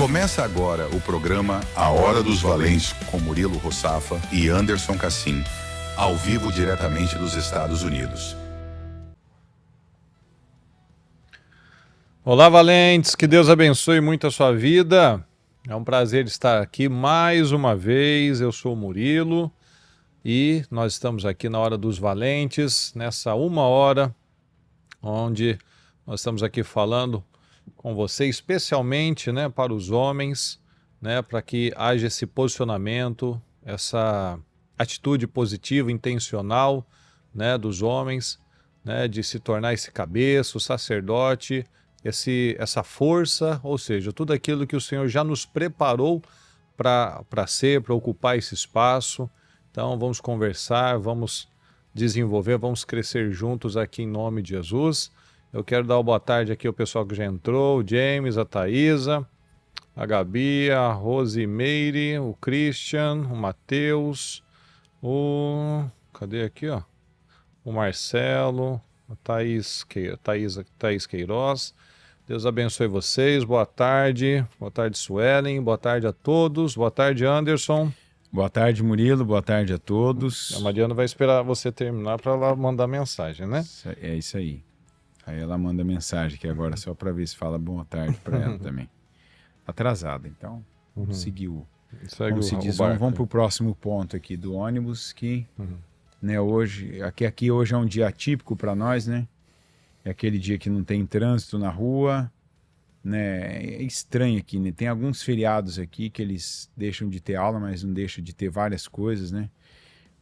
Começa agora o programa A Hora dos Valentes com Murilo Rossafa e Anderson Cassim, ao vivo diretamente dos Estados Unidos. Olá, valentes, que Deus abençoe muito a sua vida. É um prazer estar aqui mais uma vez. Eu sou o Murilo e nós estamos aqui na Hora dos Valentes, nessa uma hora, onde nós estamos aqui falando com você, especialmente, para os homens, para que haja esse posicionamento, essa atitude positiva, intencional, dos homens, de se tornar esse cabeça, o sacerdote, essa força, ou seja, tudo aquilo que o Senhor já nos preparou para ocupar esse espaço. Então vamos conversar, vamos desenvolver, vamos crescer juntos aqui em nome de Jesus. Eu quero dar uma boa tarde aqui ao pessoal que já entrou, o James, a Thaisa, a Gabi, a Rosimeire, o Christian, o Matheus, cadê aqui, ó? O Marcelo, a Thaís Queiroz. Deus abençoe vocês, boa tarde Suelen, boa tarde a todos, boa tarde Anderson. Boa tarde, Murilo, boa tarde a todos. A Mariana vai esperar você terminar para ela mandar mensagem, né? É isso aí. Aí ela manda mensagem aqui agora só para ver se fala boa tarde para ela também. Atrasada, então vamos seguir como se diz, vamos para o próximo ponto aqui do ônibus, que hoje, aqui hoje é um dia atípico para nós, né? É aquele dia que não tem trânsito na rua, né? É estranho aqui, né? Tem alguns feriados aqui que eles deixam de ter aula, mas não deixam de ter várias coisas, né?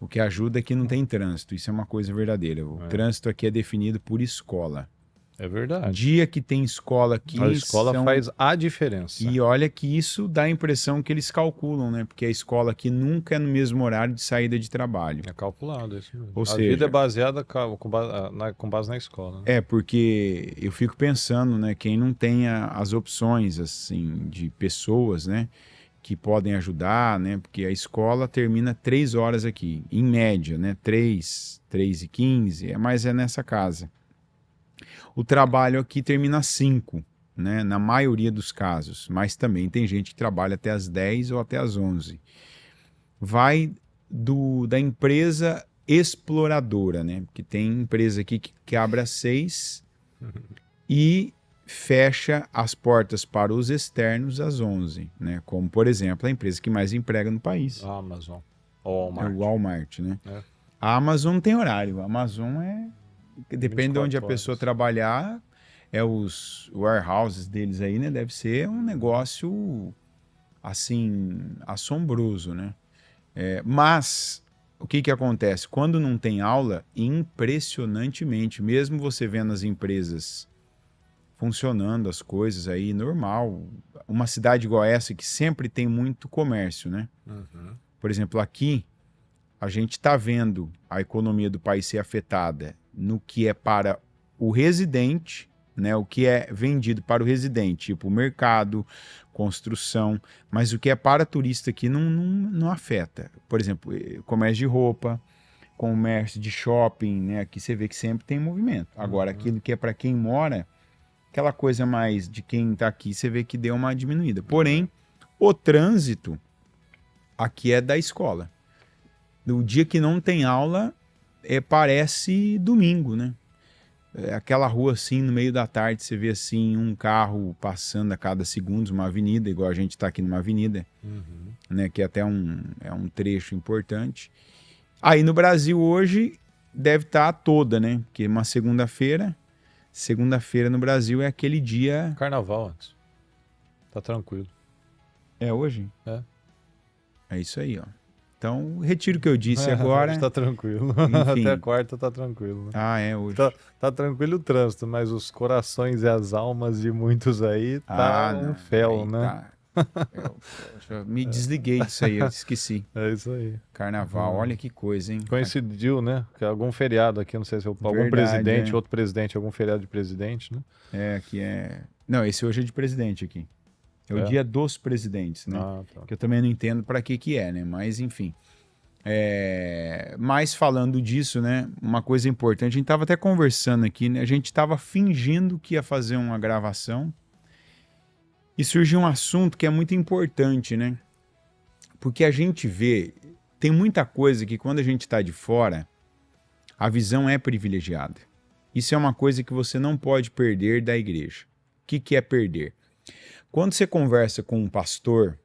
O que ajuda é que não tem trânsito, isso é uma coisa verdadeira. O trânsito aqui é definido por escola. É verdade. Dia que tem escola aqui... A escola faz a diferença. E olha que isso dá a impressão que eles calculam, né? Porque a escola aqui nunca é no mesmo horário de saída de trabalho. É calculado isso mesmo. Ou a seja, vida é baseada com base na escola. Né? É, porque eu fico pensando, né? Quem não tem as opções, assim, de pessoas, né? Que podem ajudar, né? Porque a escola termina 3 horas aqui, em média, né? 3h15, mas é nessa casa. O trabalho aqui termina às 5, né? Na maioria dos casos, mas também tem gente que trabalha até às 10 ou até às 11. Vai da empresa exploradora, né? Porque tem empresa aqui que abre às 6 e fecha as portas para os externos às 11, né? Como, por exemplo, a empresa que mais emprega no país. A Amazon. Ou Walmart. É o Walmart, né? É. A Amazon não tem horário. A Amazon depende de onde a pessoa trabalhar, os warehouses deles aí, né? Deve ser um negócio, assim, assombroso, né? Mas o que acontece? Quando não tem aula, impressionantemente, mesmo você vendo as empresas funcionando, as coisas aí, normal. Uma cidade igual essa que sempre tem muito comércio, né? Por exemplo, aqui, a gente está vendo a economia do país ser afetada no que é para o residente, né? O que é vendido para o residente, tipo mercado, construção, mas o que é para turista aqui não afeta. Por exemplo, comércio de roupa, comércio de shopping, né? Aqui você vê que sempre tem movimento. Agora, aquilo que é para quem mora, aquela coisa mais de quem está aqui, você vê que deu uma diminuída. Porém, o trânsito aqui é da escola. No dia que não tem aula, parece domingo, né? Aquela rua assim, no meio da tarde, você vê assim um carro passando a cada segundo, uma avenida, igual a gente está aqui numa avenida, né? Que até é um trecho importante. Aí no Brasil hoje deve estar toda, né? Porque uma segunda-feira no Brasil é aquele dia... Carnaval antes. Tá tranquilo. É hoje? É. É isso aí, ó. Então, retiro o que eu disse agora. Hoje tá tranquilo. Enfim. Até a quarta tá tranquilo. Né? Ah, é hoje. Tá tranquilo o trânsito, mas os corações e as almas de muitos aí um fel, aí né? Tá. Eu me desliguei disso aí, eu esqueci. É isso aí. Carnaval, olha que coisa, hein? Coincidiu, né? Que algum feriado aqui, não sei se algum Verdade, presidente, outro presidente, algum feriado de presidente, né? Aqui é... Não, esse hoje é de presidente aqui. É o dia dos presidentes, né? Tá. Que eu também não entendo para que é, né? Mas, enfim. Mas falando disso, né? Uma coisa importante, a gente estava até conversando aqui, né? A gente estava fingindo que ia fazer uma gravação E surgiu um assunto que é muito importante, né? Porque a gente vê, tem muita coisa que quando a gente está de fora, a visão é privilegiada. Isso é uma coisa que você não pode perder da igreja. O que é perder? Quando você conversa com um pastor,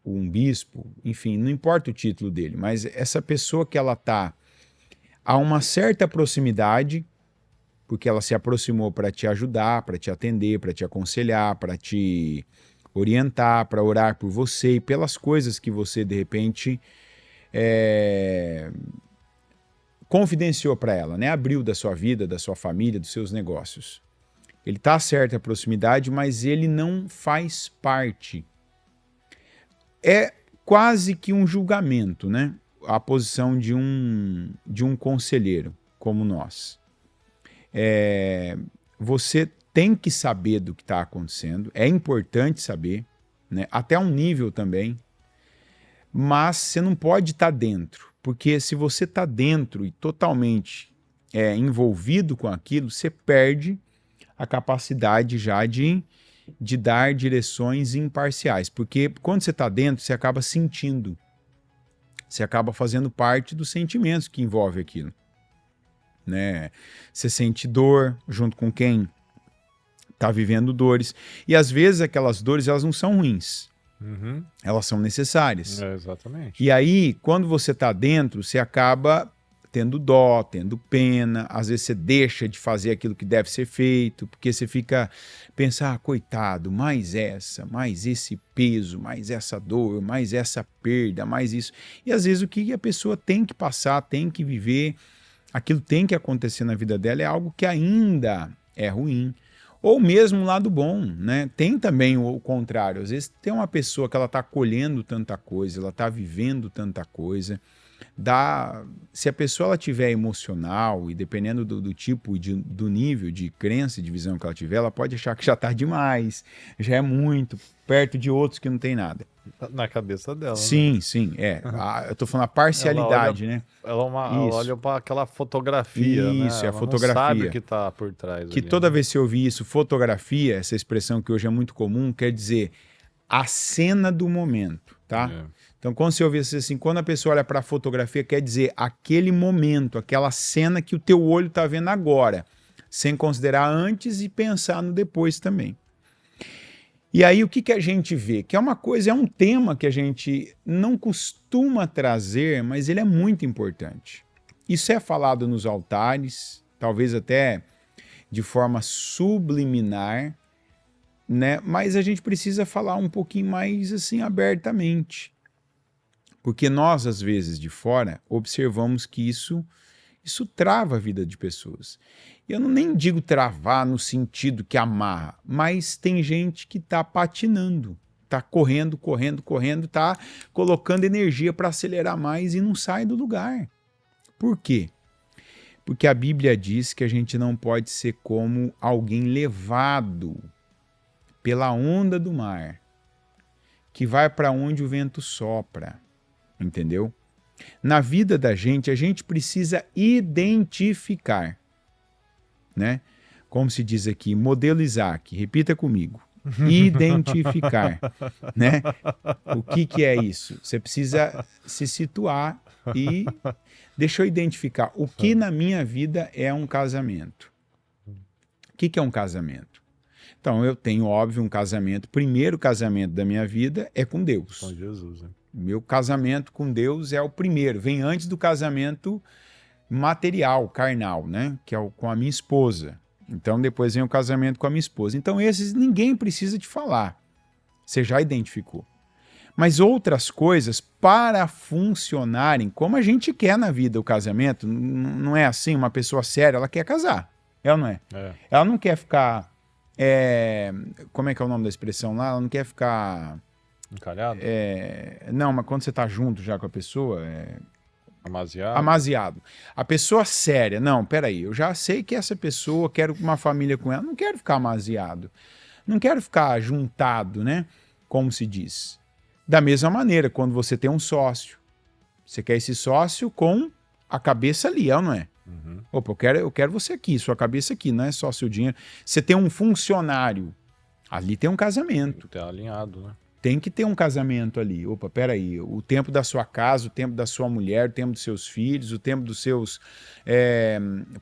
um bispo, enfim, não importa o título dele, mas essa pessoa que ela está a uma certa proximidade, porque ela se aproximou para te ajudar, para te atender, para te aconselhar, para te orientar, para orar por você e pelas coisas que você, de repente, confidenciou para ela, né? Abriu da sua vida, da sua família, dos seus negócios. Ele está a certa proximidade, mas ele não faz parte. É quase que um julgamento, né? A posição de um conselheiro como nós. Você tem que saber do que está acontecendo, é importante saber, né? Até um nível também, mas você não pode estar dentro, porque se você está dentro e totalmente envolvido com aquilo, você perde a capacidade já de dar direções imparciais, porque quando você está dentro, você acaba sentindo, você acaba fazendo parte dos sentimentos que envolve aquilo, né? Você sente dor junto com quem está vivendo dores, e às vezes aquelas dores elas não são ruins, elas são necessárias. Exatamente. E aí, quando você está dentro, você acaba tendo dó, tendo pena, às vezes você deixa de fazer aquilo que deve ser feito, porque você fica pensando, coitado, mais esse peso, mais essa dor, mais essa perda, mais isso. E às vezes o que a pessoa tem que passar, tem que viver, aquilo tem que acontecer na vida dela é algo que ainda é ruim. Ou mesmo o lado bom, né? Tem também o contrário. Às vezes tem uma pessoa que ela está colhendo tanta coisa, ela está vivendo tanta coisa. Se a pessoa ela tiver emocional e dependendo do tipo, do nível de crença e de visão que ela tiver, ela pode achar que já está demais, já é muito, perto de outros que não tem nada. Na cabeça dela. Sim, né? Sim. Eu tô falando a parcialidade, né? Ela olha para aquela fotografia, isso, né? a fotografia. Não sabe o que está por trás. Que ali, toda né? vez que eu ouvi isso, fotografia, essa expressão que hoje é muito comum, quer dizer a cena do momento, tá? Então, quando você ouvir assim, quando a pessoa olha para a fotografia, quer dizer aquele momento, aquela cena que o teu olho está vendo agora, sem considerar antes e pensar no depois também. E aí o que a gente vê? Que é uma coisa, é um tema que a gente não costuma trazer, mas ele é muito importante. Isso é falado nos altares, talvez até de forma subliminar, né? Mas a gente precisa falar um pouquinho mais assim abertamente. Porque nós, às vezes, de fora, observamos que isso trava a vida de pessoas. Eu nem digo travar no sentido que amarra, mas tem gente que está patinando, está correndo, está colocando energia para acelerar mais e não sai do lugar. Por quê? Porque a Bíblia diz que a gente não pode ser como alguém levado pela onda do mar, que vai para onde o vento sopra. Entendeu? Na vida da gente, a gente precisa identificar, né? Como se diz aqui, modelo Isaac, repita comigo. Identificar, né? O que é isso? Você precisa se situar e deixa eu identificar o que na minha vida é um casamento. O que é um casamento? Então, eu tenho, óbvio, um casamento. O primeiro casamento da minha vida é com Deus. Com Jesus, né? Meu casamento com Deus é o primeiro, vem antes do casamento material, carnal, né? Que é com a minha esposa. Então depois vem o casamento com a minha esposa. Então esses ninguém precisa te falar, você já identificou. Mas outras coisas, para funcionarem como a gente quer na vida o casamento, não é assim, uma pessoa séria, ela quer casar, ela não é? Ela não quer ficar, como é que é o nome da expressão lá? Ela não quer ficar... Encalhado? Não, mas quando você tá junto já com a pessoa... Amaziado? Amaziado. A pessoa séria, não, peraí, eu já sei que essa pessoa, quero uma família com ela, não quero ficar amaziado, não quero ficar juntado, né? Como se diz. Da mesma maneira, quando você tem um sócio, você quer esse sócio com a cabeça ali, não é? Opa, eu quero você aqui, sua cabeça aqui, não é só seu dinheiro. Você tem um funcionário, Ali tem um casamento. Tem alinhado, né? Tem que ter um casamento ali. Opa, peraí. O tempo da sua casa, o tempo da sua mulher, o tempo dos seus filhos, o tempo dos seus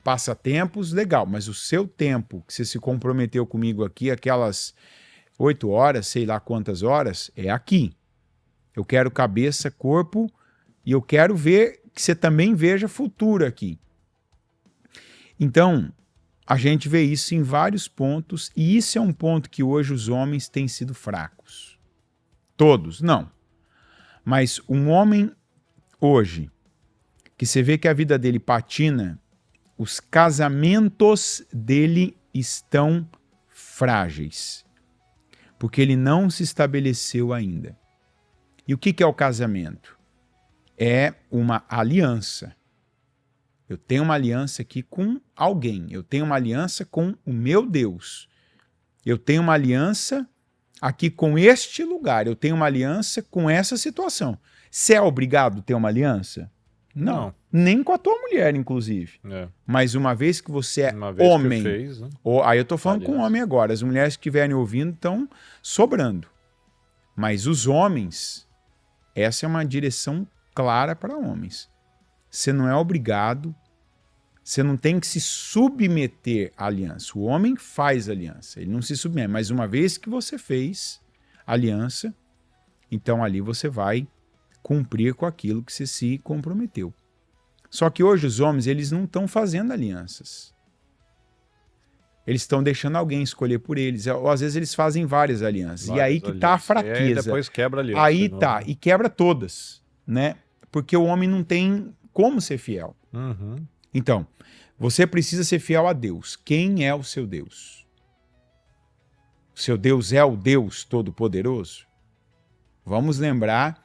passatempos, legal. Mas o seu tempo, que você se comprometeu comigo aqui, aquelas 8 horas, sei lá quantas horas, é aqui. Eu quero cabeça, corpo, e eu quero ver que você também veja futuro aqui. Então, a gente vê isso em vários pontos, e isso é um ponto que hoje os homens têm sido fracos. Todos, não. Mas um homem hoje, que você vê que a vida dele patina, os casamentos dele estão frágeis. Porque ele não se estabeleceu ainda. E o que é o casamento? É uma aliança. Eu tenho uma aliança aqui com alguém. Eu tenho uma aliança com o meu Deus. Eu tenho uma aliança aqui com este lugar. Eu tenho uma aliança com essa situação. Você é obrigado a ter uma aliança? Não. Nem com a tua mulher, inclusive. Mas uma vez que você é homem... Fez, né? Aí eu tô falando com homem agora. As mulheres que estiverem ouvindo estão sobrando. Mas os homens, essa é uma direção clara para homens. Você não é obrigado, você não tem que se submeter à aliança. O homem faz aliança, ele não se submete. Mas uma vez que você fez aliança, então ali você vai cumprir com aquilo que você se comprometeu. Só que hoje os homens, eles não estão fazendo alianças. Eles estão deixando alguém escolher por eles. Ou às vezes eles fazem várias alianças. E aí que está a fraqueza. E aí depois quebra a aliança. Aí tá, e quebra todas, né? Porque o homem não tem como ser fiel. Uhum. Então, você precisa ser fiel a Deus. Quem é o seu Deus? O seu Deus é o Deus Todo-Poderoso? Vamos lembrar,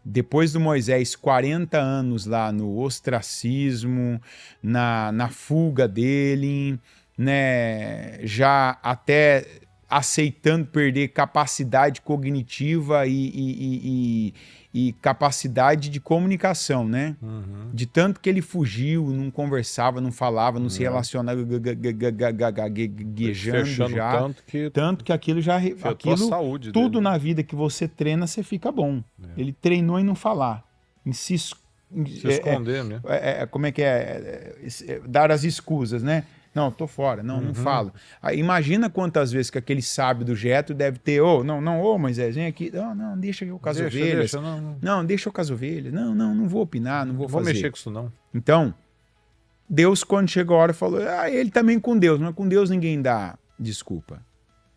depois do Moisés, 40 anos lá no ostracismo, na fuga dele, né, já até aceitando perder capacidade cognitiva e capacidade de comunicação, né? Uhum. De tanto que ele fugiu, não conversava, não falava, não se relacionava, gaguejando já. Tanto que aquilo já... Aquilo, saúde tudo dele. na vida que você treina, você fica bom. Ele treinou em não falar, em se esconder, né? Como é que dar as escusas, né? Não, tô fora, não falo. Aí, imagina quantas vezes que aquele sábio do Jetro deve ter, Moisés, vem aqui. Não, deixa eu com as ovelhas. Não, deixa eu com as ovelhas. Não vou opinar, não vou fazer. Vou mexer com isso, não. Então, Deus, quando chegou a hora, falou, ele também com Deus, mas com Deus ninguém dá desculpa.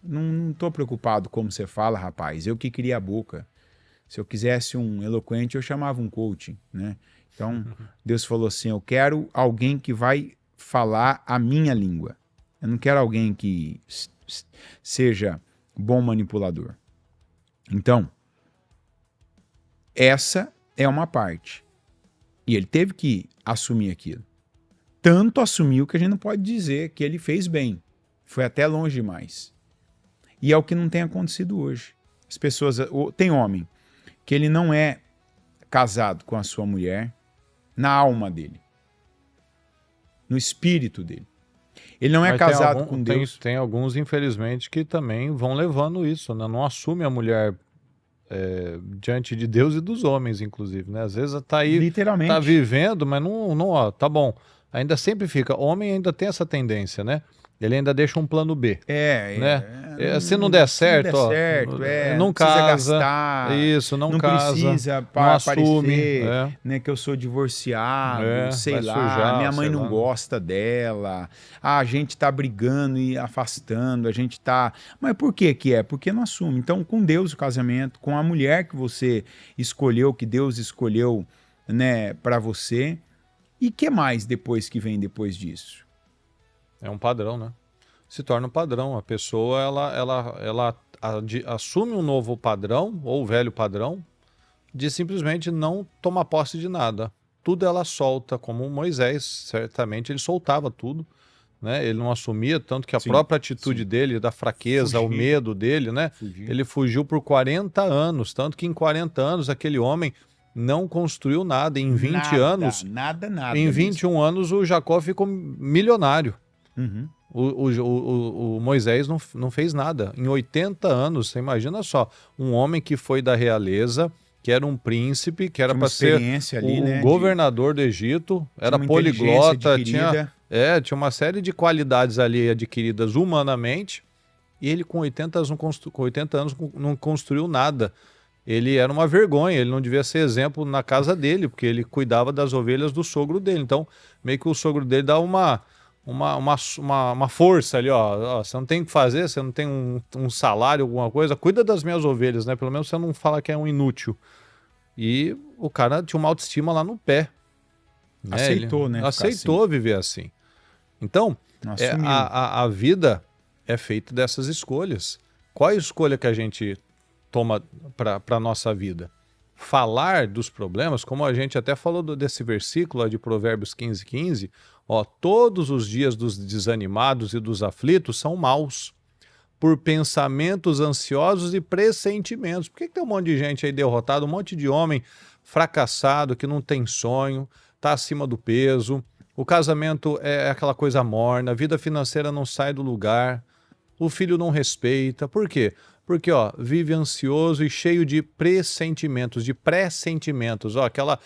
Não tô preocupado como você fala, rapaz. Eu que queria a boca. Se eu quisesse um eloquente, eu chamava um coaching, né? Então, Deus falou assim, eu quero alguém que vai falar a minha língua. Eu não quero alguém que seja bom manipulador. Então, essa é uma parte. E ele teve que assumir aquilo. Tanto assumiu que a gente não pode dizer que ele fez bem. Foi até longe demais. E é o que não tem acontecido hoje. As pessoas... Tem homem que ele não é casado com a sua mulher na alma dele. No espírito dele. Ele não é casado com Deus. Tem alguns, infelizmente, que também vão levando isso, né? Não assume a mulher diante de Deus e dos homens, inclusive, né? Às vezes tá aí, literalmente, tá vivendo, mas não, tá bom. Ainda sempre fica, homem ainda tem essa tendência, né? Ele ainda deixa um plano B. Se não der certo, não casa, gastar, isso, não casa, precisa não assume, né, que eu sou divorciado, sei lá, sujar, minha mãe não gosta dela, a gente tá brigando e afastando, a gente tá... Mas por que que é? Porque não assume. Então, com Deus o casamento, com a mulher que você escolheu, que Deus escolheu, né, para você, e que mais depois que vem depois disso? É um padrão, né? Se torna um padrão. A pessoa, ela assume um novo padrão, ou velho padrão, de simplesmente não tomar posse de nada. Tudo ela solta, como Moisés, certamente ele soltava tudo, né? Ele não assumia, tanto que a própria atitude dele, da fraqueza, o medo dele, né? Ele fugiu por 40 anos, tanto que em 40 anos aquele homem não construiu nada. Em 20 anos... Nada. Em 21 anos o Jacó ficou milionário. O Moisés não fez nada. Em 80 anos, você imagina só, um homem que foi da realeza, que era um príncipe, que era para ser ali, né, governador do Egito, era poliglota, tinha uma série de qualidades ali adquiridas humanamente, e ele com 80 anos não construiu nada. Ele era uma vergonha, ele não devia ser exemplo na casa dele, porque ele cuidava das ovelhas do sogro dele. Então, meio que o sogro dele dá uma força ali, ó, você não tem o que fazer, você não tem um salário, alguma coisa, cuida das minhas ovelhas, né? Pelo menos você não fala que é um inútil. E o cara tinha uma autoestima lá no pé. Né? Aceitou, né? Aceitou viver assim. Então, a vida é feita dessas escolhas. Qual é a escolha que a gente toma para a nossa vida? Falar dos problemas, como a gente até falou desse versículo de Provérbios 15:15, ó, todos os dias dos desanimados e dos aflitos são maus, por pensamentos ansiosos e pressentimentos. Por que tem um monte de gente aí derrotada, um monte de homem fracassado, que não tem sonho, está acima do peso, o casamento é aquela coisa morna, a vida financeira não sai do lugar, o filho não respeita. Por quê? Porque vive ansioso e cheio de pressentimentos, de pré-sentimentos, aquela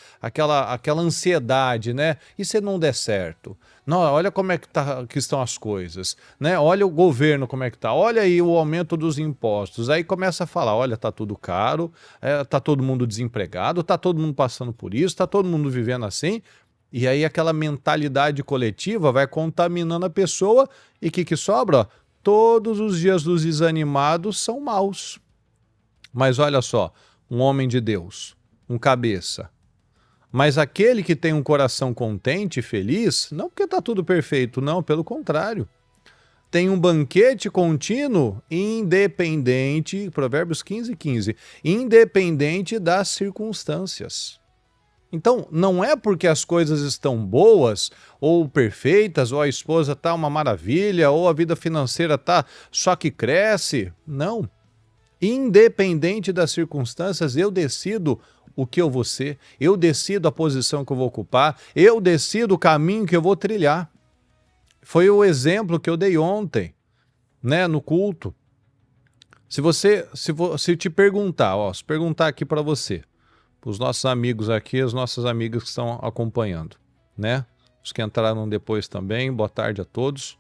ansiedade, né? E se não der certo? Não, olha como é que estão as coisas, né? Olha o governo como é que está, olha aí o aumento dos impostos. Aí começa a falar, olha, tá tudo caro, tá todo mundo desempregado, tá todo mundo passando por isso, tá todo mundo vivendo assim. E aí aquela mentalidade coletiva vai contaminando a pessoa e o que sobra? Todos os dias dos desanimados são maus. Mas olha só, um homem de Deus, um cabeça. Mas aquele que tem um coração contente e feliz, não porque está tudo perfeito, não, pelo contrário. Tem um banquete contínuo, independente, Provérbios 15:15, independente das circunstâncias. Então, não é porque as coisas estão boas ou perfeitas, ou a esposa está uma maravilha, ou a vida financeira está só que cresce. Não. Independente das circunstâncias, eu decido o que eu vou ser, eu decido a posição que eu vou ocupar, eu decido o caminho que eu vou trilhar. Foi o exemplo que eu dei ontem, né, no culto. Se te perguntar, se perguntar aqui para você, os nossos amigos aqui, as nossas amigas que estão acompanhando, né? Os que entraram depois também, boa tarde a todos.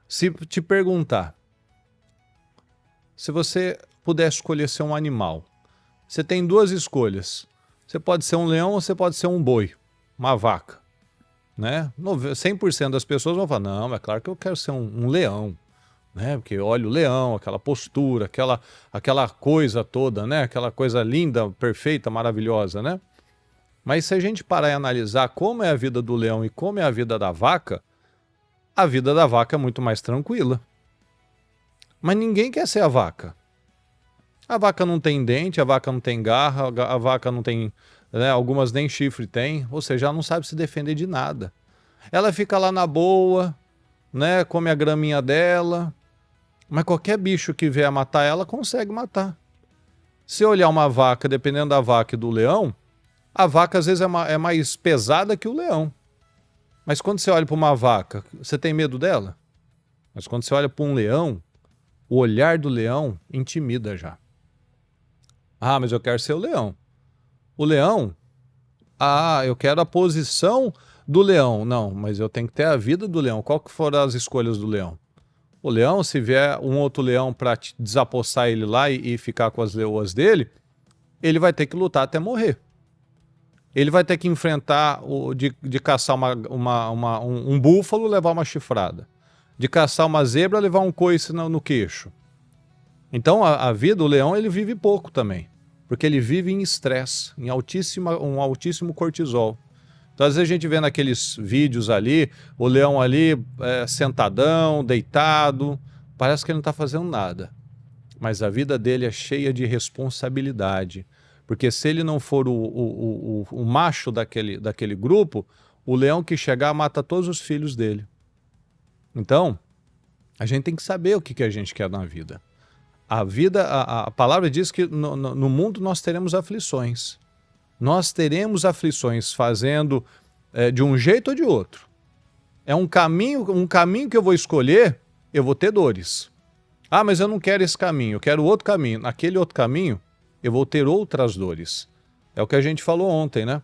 Se te perguntar, se você pudesse escolher ser um animal, você tem duas escolhas. Você pode ser um leão ou você pode ser um boi, uma vaca, né? 100% das pessoas vão falar, não, é claro que eu quero ser um leão. Né? Porque olha o leão, aquela postura, aquela coisa toda, né? Aquela coisa linda, perfeita, maravilhosa, né? Mas se a gente parar e analisar como é a vida do leão e como é a vida da vaca, a vida da vaca é muito mais tranquila. Mas ninguém quer ser a vaca. A vaca não tem dente, a vaca não tem garra, a vaca não tem, né? Algumas nem chifre tem, ou seja, ela não sabe se defender de nada. Ela fica lá na boa, né? Come a graminha dela. Mas qualquer bicho que vier matar ela, consegue matar. Se olhar uma vaca, dependendo da vaca e do leão, a vaca às vezes é mais pesada que o leão. Mas quando você olha para uma vaca, você tem medo dela? Mas quando você olha para um leão, o olhar do leão intimida já. Ah, mas eu quero ser o leão. O leão? Ah, eu quero a posição do leão. Não, mas eu tenho que ter a vida do leão. Qual que foram as escolhas do leão? O leão, se vier um outro leão para desapossar ele lá e ficar com as leoas dele, ele vai ter que lutar até morrer. Ele vai ter que enfrentar, de caçar um búfalo, levar uma chifrada. De caçar uma zebra, levar um coice no queixo. Então a vida, o leão, ele vive pouco também. Porque ele vive em estresse, em um altíssimo cortisol. Então, às vezes a gente vê naqueles vídeos ali, o leão ali sentadão, deitado, parece que ele não está fazendo nada. Mas a vida dele é cheia de responsabilidade. Porque se ele não for o macho daquele grupo, o leão que chegar mata todos os filhos dele. Então, a gente tem que saber o que a gente quer na vida. A vida, a palavra diz que no mundo nós teremos aflições. Nós teremos aflições fazendo de um jeito ou de outro. É um caminho que eu vou escolher, eu vou ter dores. Ah, mas eu não quero esse caminho, eu quero outro caminho. Naquele outro caminho, eu vou ter outras dores. É o que a gente falou ontem, né?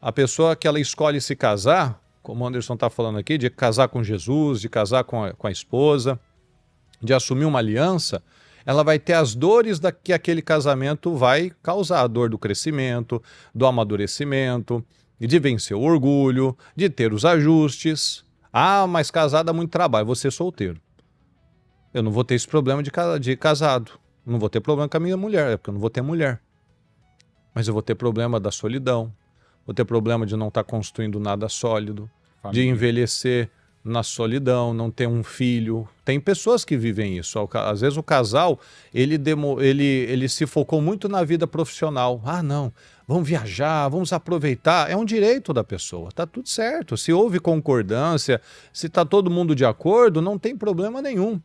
A pessoa que ela escolhe se casar, como o Anderson está falando aqui, de casar com Jesus, de casar com a esposa, de assumir uma aliança, ela vai ter as dores que aquele casamento vai causar. A dor do crescimento, do amadurecimento, de vencer o orgulho, de ter os ajustes. Ah, mas casado dá muito trabalho, vou ser solteiro. Eu não vou ter esse problema de casado. Não vou ter problema com a minha mulher, porque eu não vou ter mulher. Mas eu vou ter problema da solidão, vou ter problema de não estar construindo nada sólido, de envelhecer na solidão, não ter um filho. Tem pessoas que vivem isso. Às vezes o casal, ele se focou muito na vida profissional. Ah, não, vamos viajar, vamos aproveitar. É um direito da pessoa, tá tudo certo. Se houve concordância, se está todo mundo de acordo, não tem problema nenhum.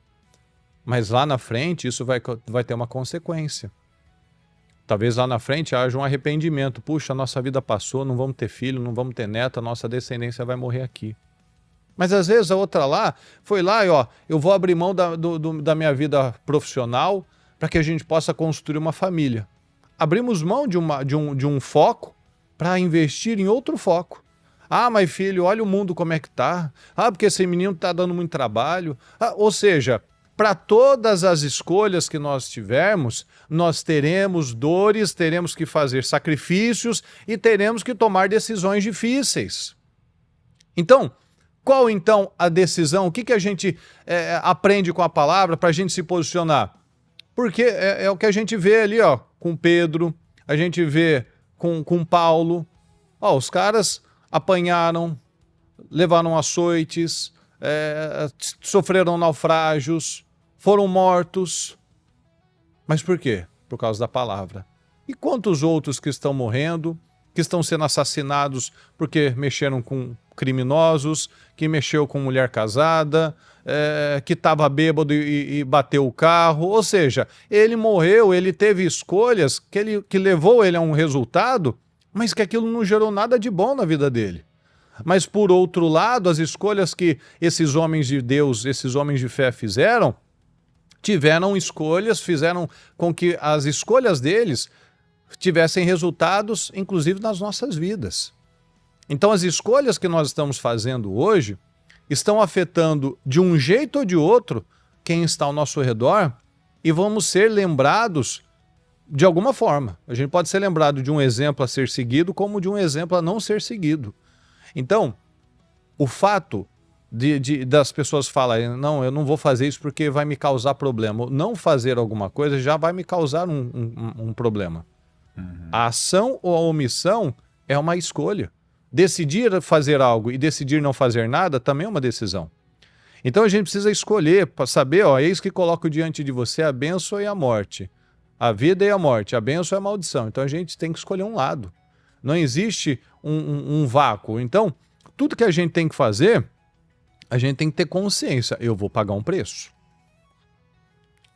Mas lá na frente isso vai ter uma consequência. Talvez lá na frente haja um arrependimento. Puxa, a nossa vida passou, não vamos ter filho, não vamos ter neto, a nossa descendência vai morrer aqui. Mas às vezes a outra lá, foi lá e ó, eu vou abrir mão da minha vida profissional para que a gente possa construir uma família. Abrimos mão de um foco para investir em outro foco. Ah, mas filho, olha o mundo como é que tá. Ah, porque esse menino está dando muito trabalho. Ah, ou seja, para todas as escolhas que nós tivermos, nós teremos dores, teremos que fazer sacrifícios e teremos que tomar decisões difíceis. Então, qual então a decisão? O que a gente aprende com a palavra para a gente se posicionar? Porque é o que a gente vê ali, ó, com Pedro, a gente vê com Paulo. Ó, os caras apanharam, levaram açoites, sofreram naufrágios, foram mortos. Mas por quê? Por causa da palavra. E quantos outros que estão morrendo, que estão sendo assassinados porque mexeram com criminosos, que mexeu com mulher casada, que estava bêbado e bateu o carro. Ou seja, ele morreu, ele teve escolhas que levou ele a um resultado, mas que aquilo não gerou nada de bom na vida dele. Mas, por outro lado, as escolhas que esses homens de Deus, esses homens de fé fizeram fizeram com que as escolhas deles tivessem resultados, inclusive, nas nossas vidas. Então, as escolhas que nós estamos fazendo hoje estão afetando, de um jeito ou de outro, quem está ao nosso redor, e vamos ser lembrados de alguma forma. A gente pode ser lembrado de um exemplo a ser seguido, como de um exemplo a não ser seguido. Então, o fato das pessoas falarem, não, eu não vou fazer isso porque vai me causar problema. Não fazer alguma coisa já vai me causar um problema. Uhum. A ação ou a omissão é uma escolha. Decidir fazer algo e decidir não fazer nada também é uma decisão. Então a gente precisa escolher, para saber, ó, eis que coloco diante de você a bênção e a morte. A vida e a morte, a bênção e a maldição. Então a gente tem que escolher um lado. Não existe um vácuo. Então, tudo que a gente tem que fazer, a gente tem que ter consciência. Eu vou pagar um preço.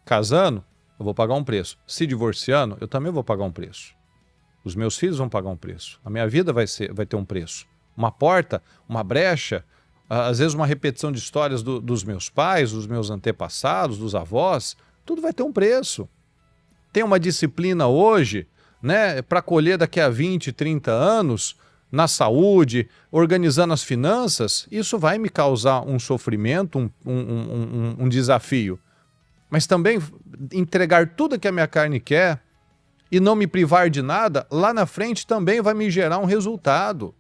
Casando, eu vou pagar um preço. Se divorciando, eu também vou pagar um preço. Os meus filhos vão pagar um preço. A minha vida vai ter um preço. Uma porta, uma brecha, às vezes uma repetição de histórias dos meus pais, dos meus antepassados, dos avós, tudo vai ter um preço. Tem uma disciplina hoje, né, para colher daqui a 20, 30 anos, na saúde, organizando as finanças, isso vai me causar um sofrimento, um desafio. Mas também entregar tudo que a minha carne quer e não me privar de nada, lá na frente também vai me gerar um resultado.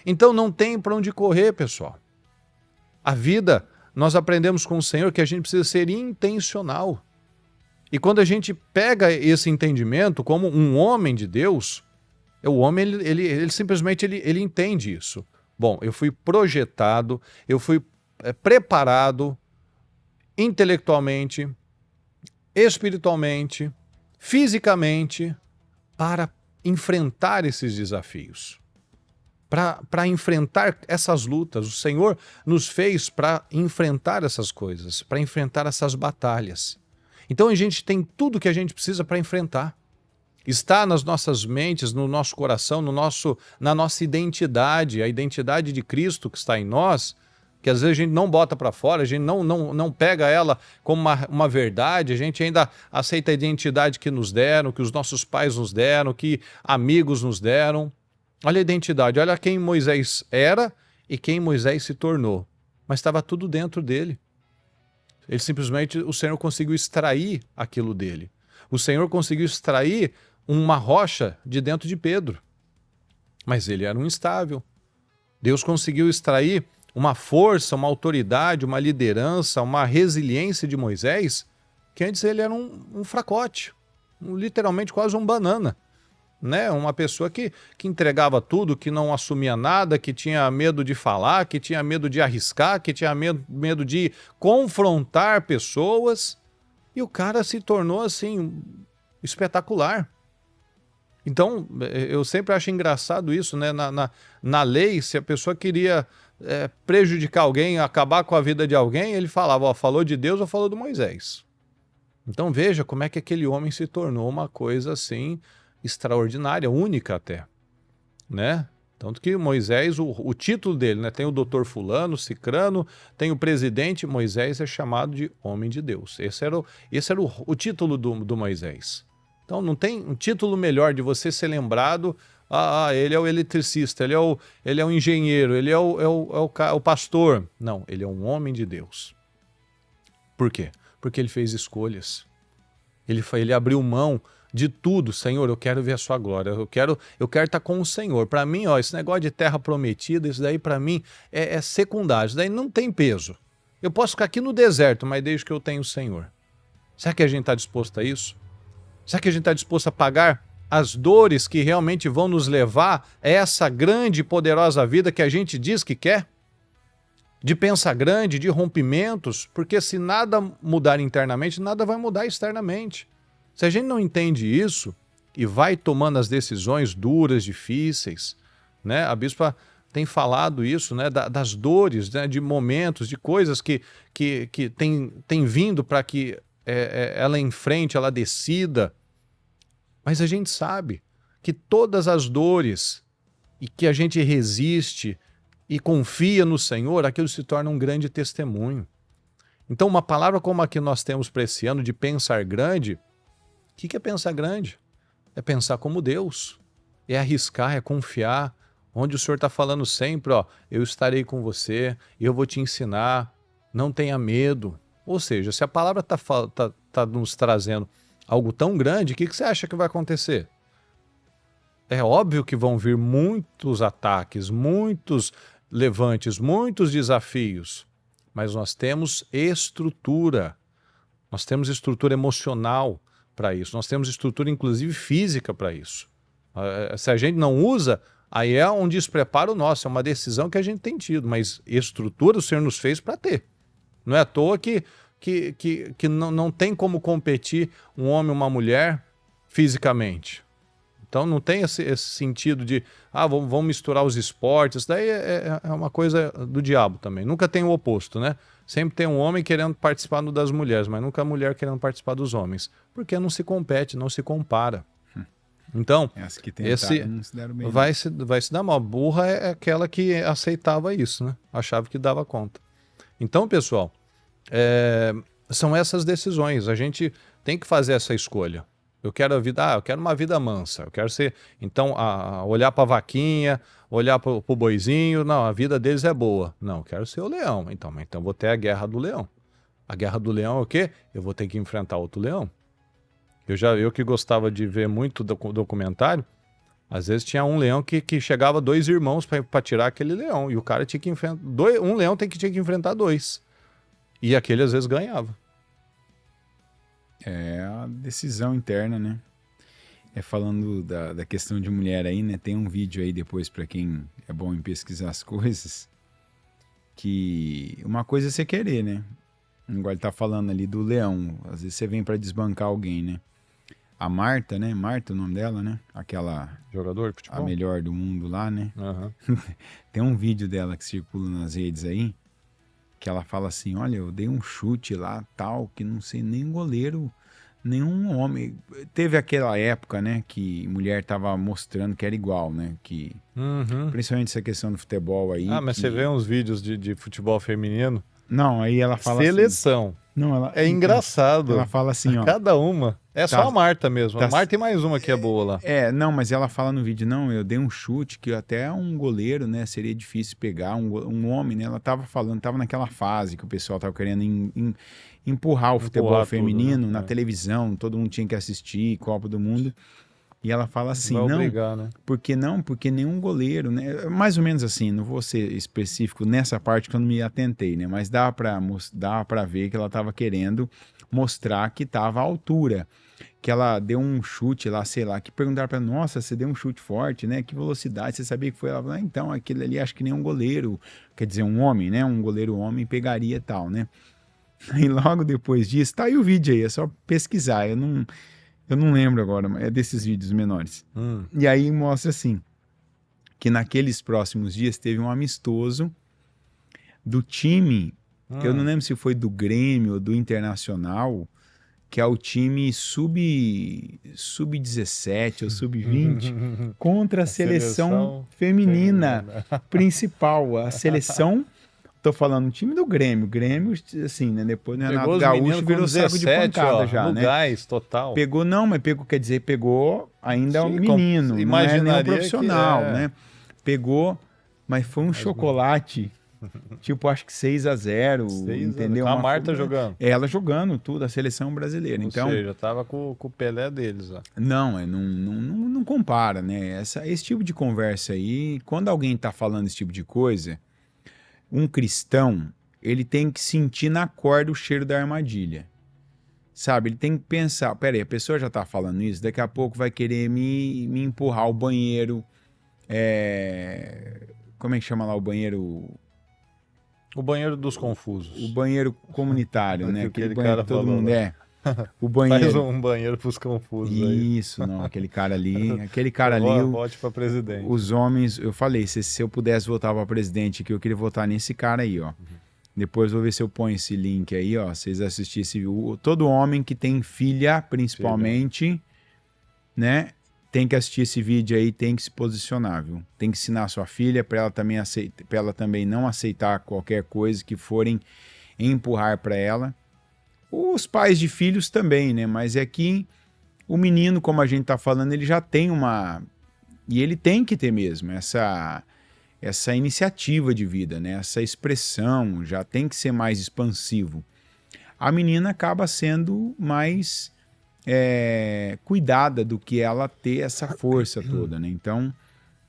Então não tem para onde correr, pessoal. A vida, nós aprendemos com o Senhor que a gente precisa ser intencional. E quando a gente pega esse entendimento como um homem de Deus, o homem ele simplesmente ele entende isso. Bom, eu fui projetado, eu fui preparado intelectualmente, espiritualmente, fisicamente para enfrentar esses desafios, para enfrentar essas lutas. O Senhor nos fez para enfrentar essas coisas, para enfrentar essas batalhas. Então a gente tem tudo que a gente precisa para enfrentar. Está nas nossas mentes, no nosso coração, na nossa identidade, a identidade de Cristo que está em nós, que às vezes a gente não bota para fora, a gente não pega ela como uma verdade, a gente ainda aceita a identidade que nos deram, que os nossos pais nos deram, que amigos nos deram. Olha a identidade, olha quem Moisés era e quem Moisés se tornou. Mas estava tudo dentro dele. Ele simplesmente, o Senhor conseguiu extrair aquilo dele. O Senhor conseguiu extrair uma rocha de dentro de Pedro. Mas ele era um instável. Deus conseguiu extrair uma força, uma autoridade, uma liderança, uma resiliência de Moisés, que antes ele era um fracote, literalmente quase um banana. Né? Uma pessoa que entregava tudo, que não assumia nada, que tinha medo de falar, que tinha medo de arriscar, que tinha medo de confrontar pessoas. E o cara se tornou assim, espetacular. Então, eu sempre acho engraçado isso, né? Na lei, se a pessoa queria prejudicar alguém, acabar com a vida de alguém, ele falava, ó, falou de Deus ou falou de Moisés. Então veja como é que aquele homem se tornou uma coisa assim extraordinária, única até, né? Tanto que Moisés, o título dele, né? Tem o doutor fulano, cicrano, tem o presidente, Moisés é chamado de homem de Deus. Esse era o título do Moisés. Então não tem um título melhor de você ser lembrado, ele é o eletricista, ele é o engenheiro, ele é o pastor. Não, ele é um homem de Deus. Por quê? Porque ele fez escolhas. Ele abriu mão de tudo. Senhor, eu quero ver a sua glória, eu quero estar com o Senhor. Para mim, ó, esse negócio de terra prometida, isso daí para mim é secundário, isso daí não tem peso. Eu posso ficar aqui no deserto, mas desde que eu tenho o Senhor. Será que a gente está disposto a isso? Será que a gente está disposto a pagar as dores que realmente vão nos levar a essa grande e poderosa vida que a gente diz que quer? De pensar grande, de rompimentos, porque se nada mudar internamente, nada vai mudar externamente. Se a gente não entende isso e vai tomando as decisões duras, difíceis, né? A bispa tem falado isso, né? Das dores, né? De momentos, de coisas que tem vindo para que ela enfrente, ela decida. Mas a gente sabe que todas as dores e que a gente resiste e confia no Senhor, aquilo se torna um grande testemunho. Então uma palavra como a que nós temos para esse ano de pensar grande, o que é pensar grande? É pensar como Deus, é arriscar, é confiar, onde o Senhor está falando sempre, ó, eu estarei com você, eu vou te ensinar, não tenha medo. Ou seja, se a palavra tá nos trazendo algo tão grande, o que você acha que vai acontecer? É óbvio que vão vir muitos ataques, muitos levantes, muitos desafios, mas nós temos estrutura emocional para isso, nós temos estrutura inclusive física para isso. Se a gente não usa, aí é um despreparo nosso, é uma decisão que a gente tem tido, mas estrutura o Senhor nos fez para ter. Não é à toa que não tem como competir um homem e uma mulher fisicamente. Então não tem esse sentido de, vamos misturar os esportes, daí é uma coisa do diabo também. Nunca tem o oposto, né? Sempre tem um homem querendo participar das mulheres, mas nunca a mulher querendo participar dos homens. Porque não se compete, não se compara. Então, esse não se deram bem, vai se dar mal. A burra é aquela que aceitava isso, né? Achava que dava conta. Então, pessoal, são essas decisões. A gente tem que fazer essa escolha. Eu quero eu quero uma vida mansa. Eu quero ser, então, olhar para a vaquinha, olhar para o boizinho. Não, a vida deles é boa. Não, eu quero ser o leão. Então vou ter a guerra do leão. A guerra do leão é o quê? Eu vou ter que enfrentar outro leão. Eu que gostava de ver muito documentário, às vezes tinha um leão que chegava 2 irmãos para tirar aquele leão. E o cara tinha que enfrentar. Um leão tinha que enfrentar 2. E aquele às vezes ganhava. É a decisão interna, né? Falando da questão de mulher aí, né? Tem um vídeo aí depois para quem é bom em pesquisar as coisas, que uma coisa é você querer, né? Igual ele tá falando ali do leão. Às vezes você vem para desbancar alguém, né? A Marta, né? Marta, o nome dela, né? Aquela jogador de futebol, a melhor do mundo lá, né? Uhum. Tem um vídeo dela que circula nas redes aí, que ela fala assim, olha, eu dei um chute lá, tal, que não sei nem goleiro Nenhum homem. Teve aquela época, né, que mulher tava mostrando que era igual, né? Que, principalmente essa questão do futebol aí. Ah, mas que... você vê uns vídeos de futebol feminino. Não, aí ela fala Seleção. assim. Não, ela, É engraçado. Ela fala assim, ó. Cada uma. É só a Marta mesmo. tá- A Marta tem mais uma que é boa lá. Não, mas ela fala no vídeo, não, eu dei um chute que até um goleiro, né, seria difícil pegar, um homem, né, ela tava falando, tava naquela fase que o pessoal tava querendo empurrar o futebol feminino tudo, né? na televisão, todo mundo tinha que assistir, Copa do Mundo, e ela fala assim, Vai não, obrigar, né? porque nenhum goleiro, né, mais ou menos assim, não vou ser específico nessa parte que eu não me atentei, né, mas dá pra ver que ela tava querendo mostrar que tava à altura, que ela deu um chute lá, sei lá, que perguntaram pra ela, nossa, você deu um chute forte, né? Que velocidade, você sabia que foi? Ela falou, então, aquele ali acho que nem um goleiro, quer dizer, um homem, né? Um goleiro homem pegaria e tal, né? E logo depois disso, tá aí o vídeo aí, é só pesquisar, eu não lembro agora, é desses vídeos menores. E aí mostra assim, que naqueles próximos dias teve um amistoso do time, eu não lembro se foi do Grêmio ou do Internacional, que é o time sub-17 ou sub-20, contra a seleção feminina principal. A seleção, tô falando, o time do Grêmio. Grêmio, assim, né? Depois do Renato Gaúcho virou saco de pancada já, no né? gás total. Pegou, não, mas pegou, quer dizer, pegou ainda um menino, não é nem um profissional, né? Pegou, mas foi um chocolate... Tipo, acho que 6-0, entendeu? Com a Marta jogando. Ela jogando tudo, a seleção brasileira. Ou então, seja, tava com o Pelé deles. Ó. Não compara, né? Esse tipo de conversa aí, quando alguém tá falando esse tipo de coisa, um cristão, ele tem que sentir na corda o cheiro da armadilha. Sabe? Ele tem que pensar, peraí, a pessoa já tá falando isso, daqui a pouco vai querer me empurrar ao banheiro. Como é que chama lá o banheiro? O banheiro dos confusos. O banheiro comunitário, né? Aquele banheiro cara que todo falou, mundo né? O banheiro. Faz um banheiro pros confusos aí. Isso, não, aquele cara ali. Vote pra presidente. Os homens, eu falei, se eu pudesse votar para presidente, que eu queria votar nesse cara aí, ó. Depois vou ver se eu ponho esse link aí, ó. Vocês assistissem. Todo homem que tem filha, principalmente, né? Tem que assistir esse vídeo aí, tem que se posicionar, viu? Tem que ensinar sua filha para ela também não aceitar qualquer coisa que forem empurrar para ela. Os pais de filhos também, né? Mas é que o menino, como a gente tá falando, ele já tem uma... E ele tem que ter mesmo essa iniciativa de vida, né? Essa expressão, já tem que ser mais expansivo. A menina acaba sendo mais... cuidada do que ela ter essa força toda, né? Então,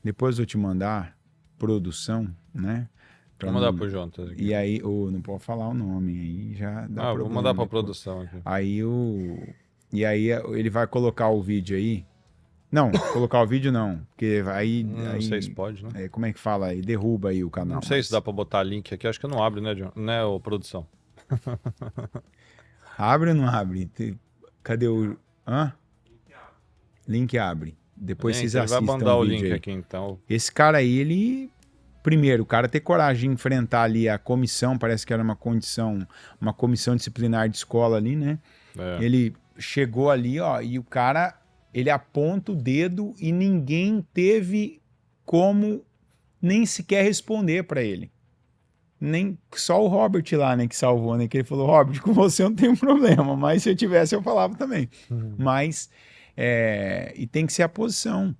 depois eu te mandar produção, né? Vou mandar pro Jontas aqui. E aí, não pode falar o nome, aí já dá problema. Vou mandar pra produção aqui. E aí ele vai colocar o vídeo aí. Não, colocar o vídeo não, porque aí... Não sei se pode, né? Como é que fala aí? Derruba aí o canal. Não sei se dá pra botar link aqui, acho que não abre, né, produção? Abre ou não abre? Cadê o... Link abre. Depois vocês assistam vai mandar o link aí. aqui, então. Esse cara aí, ele... Primeiro, o cara ter coragem de enfrentar ali a comissão, parece que era uma comissão disciplinar de escola ali, né? Ele chegou ali, ó, e o cara, ele aponta o dedo e ninguém teve como nem sequer responder para ele. Nem só o Robert lá, né, que salvou, né? Que ele falou, Robert, com você eu não tenho problema, mas se eu tivesse eu falava também. Mas, e tem que ser a posição.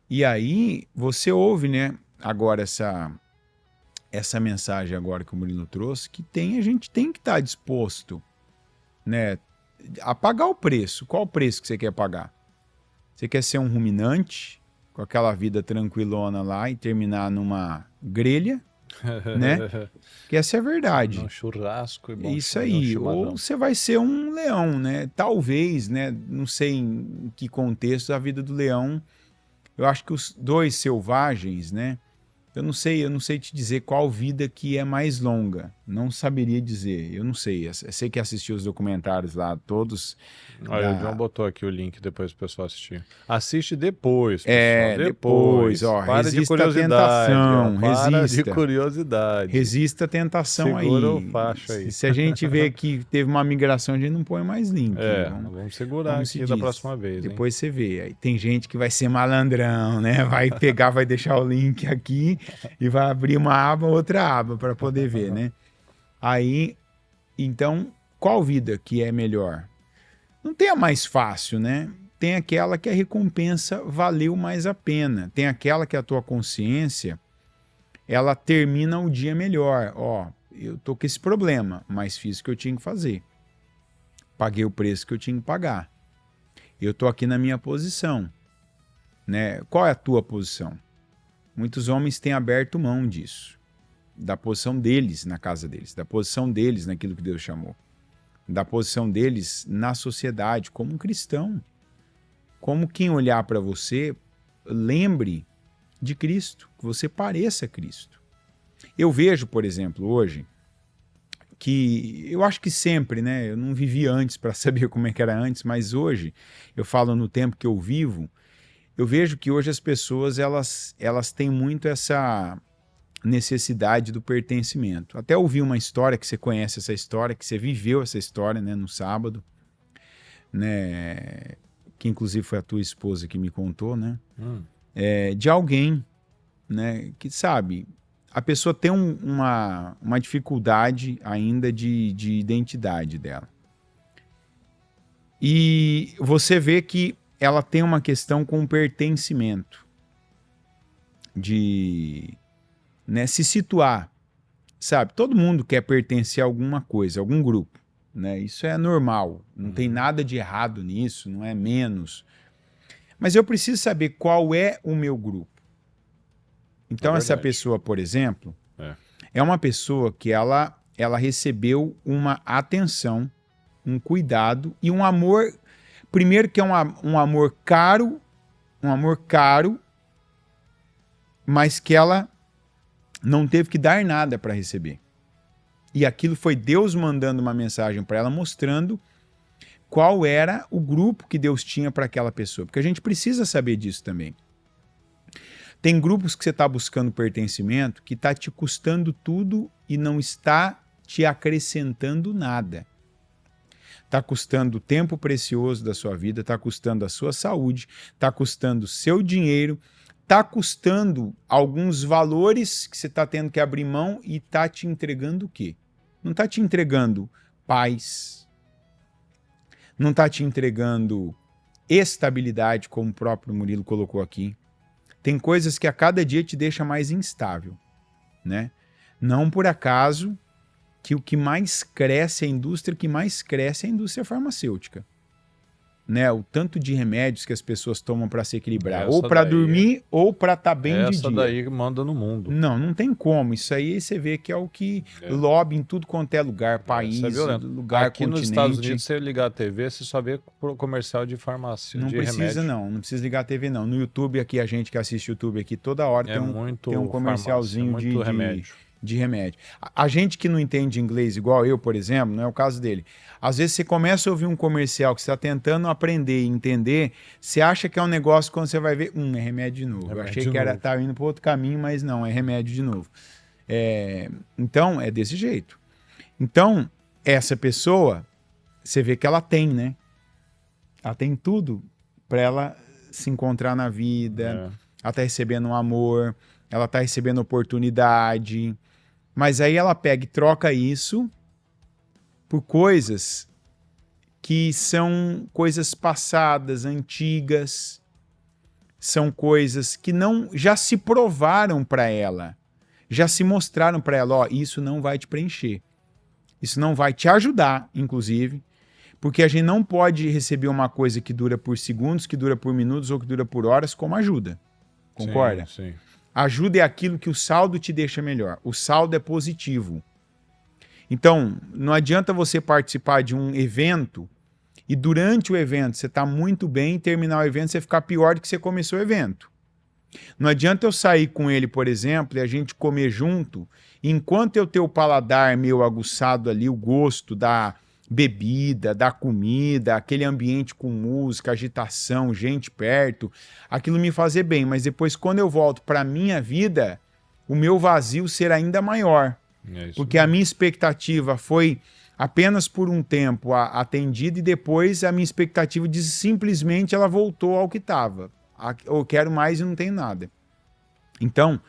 E aí, você ouve, né, agora essa mensagem agora que o Murilo trouxe, que a gente tem que estar disposto, né, a pagar o preço. Qual o preço que você quer pagar? Você quer ser um ruminante, com aquela vida tranquilona lá e terminar numa grelha, né? Que essa é a verdade. Um churrasco e bom. Isso aí. Ou você vai ser um leão, né? Talvez, né? Não sei em que contexto a vida do leão. Eu acho que os dois selvagens, né? eu não sei te dizer qual vida que é mais longa. Não saberia dizer, eu não sei. Eu sei que assisti os documentários lá, todos. Olha, o John botou aqui o link depois pro pessoal assistir. Assiste depois, pessoal. Depois. Ó, para de resista à curiosidade. tentação, Para resista. de curiosidade. Resista à tentação. Segura aí. o facho aí. Se a gente vê que teve uma migração, a gente não põe mais link. Vamos segurar como aqui se da diz. próxima vez. Depois você vê. Aí tem gente que vai ser malandrão, né? Vai pegar, vai deixar o link aqui e vai abrir uma aba, outra aba para poder ver, né? Aí, então, qual vida que é melhor? Não tem a mais fácil, né? Tem aquela que a recompensa valeu mais a pena. Tem aquela que a tua consciência, ela termina o dia melhor. Ó, eu tô com esse problema, mas fiz o que eu tinha que fazer. Paguei o preço que eu tinha que pagar. Eu tô aqui na minha posição, né? Qual é a tua posição? Muitos homens têm aberto mão disso. Da posição deles na casa deles, da posição deles naquilo que Deus chamou, da posição deles na sociedade, como um cristão. Como quem olhar para você, lembre de Cristo, que você pareça Cristo. Eu vejo, por exemplo, hoje, que eu acho que sempre, né? Eu não vivi antes para saber como é que era antes, mas hoje, eu falo no tempo que eu vivo, eu vejo que hoje as pessoas, elas têm muito essa necessidade do pertencimento. Até ouvi uma história, que você conhece essa história, que você viveu essa história, né, no sábado, né, que inclusive foi a tua esposa que me contou, né, de alguém, né, que sabe, a pessoa tem uma dificuldade ainda de identidade dela. E você vê que ela tem uma questão com pertencimento, de... né, se situar, sabe? Todo mundo quer pertencer a alguma coisa, a algum grupo, né? Isso é normal, não tem nada de errado nisso, não é menos. Mas eu preciso saber qual é o meu grupo. Então essa pessoa, por exemplo, é uma pessoa que ela recebeu uma atenção, um cuidado e um amor, primeiro que é um amor caro, mas que ela não teve que dar nada para receber. E aquilo foi Deus mandando uma mensagem para ela, mostrando qual era o grupo que Deus tinha para aquela pessoa. Porque a gente precisa saber disso também. Tem grupos que você está buscando pertencimento que está te custando tudo e não está te acrescentando nada. Está custando o tempo precioso da sua vida, está custando a sua saúde, está custando o seu dinheiro, está custando alguns valores que você está tendo que abrir mão e está te entregando o quê? Não está te entregando paz, não está te entregando estabilidade, como o próprio Murilo colocou aqui. Tem coisas que a cada dia te deixa mais instável, né? Não por acaso que o que mais cresce, a indústria que mais cresce é a indústria farmacêutica. Né, o tanto de remédios que as pessoas tomam para se equilibrar, ou para dormir, ou para estar bem de dia. Essa daí manda no mundo. Não tem como. Isso aí você vê que é o que lobby em tudo quanto é lugar, país, lugar, aqui continente. Nos Estados Unidos, se você ligar a TV, você só vê comercial de farmácia, não de precisa, remédio. não precisa ligar a TV, não. No YouTube, aqui, a gente que assiste YouTube aqui, toda hora tem um comercialzinho de remédio. A gente que não entende inglês igual eu, por exemplo, não é o caso dele. Às vezes você começa a ouvir um comercial que você está tentando aprender e entender, você acha que é um negócio, quando você vai ver, é remédio de novo. Eu achei que estava indo para outro caminho, mas não, é remédio de novo. Então, é desse jeito. Então, essa pessoa, você vê que ela tem, né? Ela tem tudo para ela se encontrar na vida, ela está recebendo um amor, ela está recebendo oportunidade, mas aí ela pega e troca isso por coisas que são coisas passadas, antigas, são coisas que não já se provaram para ela, já se mostraram para ela, ó, isso não vai te preencher, isso não vai te ajudar, inclusive, porque a gente não pode receber uma coisa que dura por segundos, que dura por minutos ou que dura por horas como ajuda. Concorda? Sim. Ajuda é aquilo que o saldo te deixa melhor. O saldo é positivo. Então, não adianta você participar de um evento e durante o evento você está muito bem e terminar o evento você ficar pior do que você começou o evento. Não adianta eu sair com ele, por exemplo, e a gente comer junto, enquanto eu ter o paladar meio aguçado ali, o gosto da bebida, da comida, aquele ambiente com música, agitação, gente perto, aquilo me fazer bem. Mas depois, quando eu volto para a minha vida, o meu vazio será ainda maior. Porque a minha expectativa foi apenas por um tempo atendida e depois a minha expectativa de simplesmente ela voltou ao que estava. Eu quero mais e não tenho nada. Então,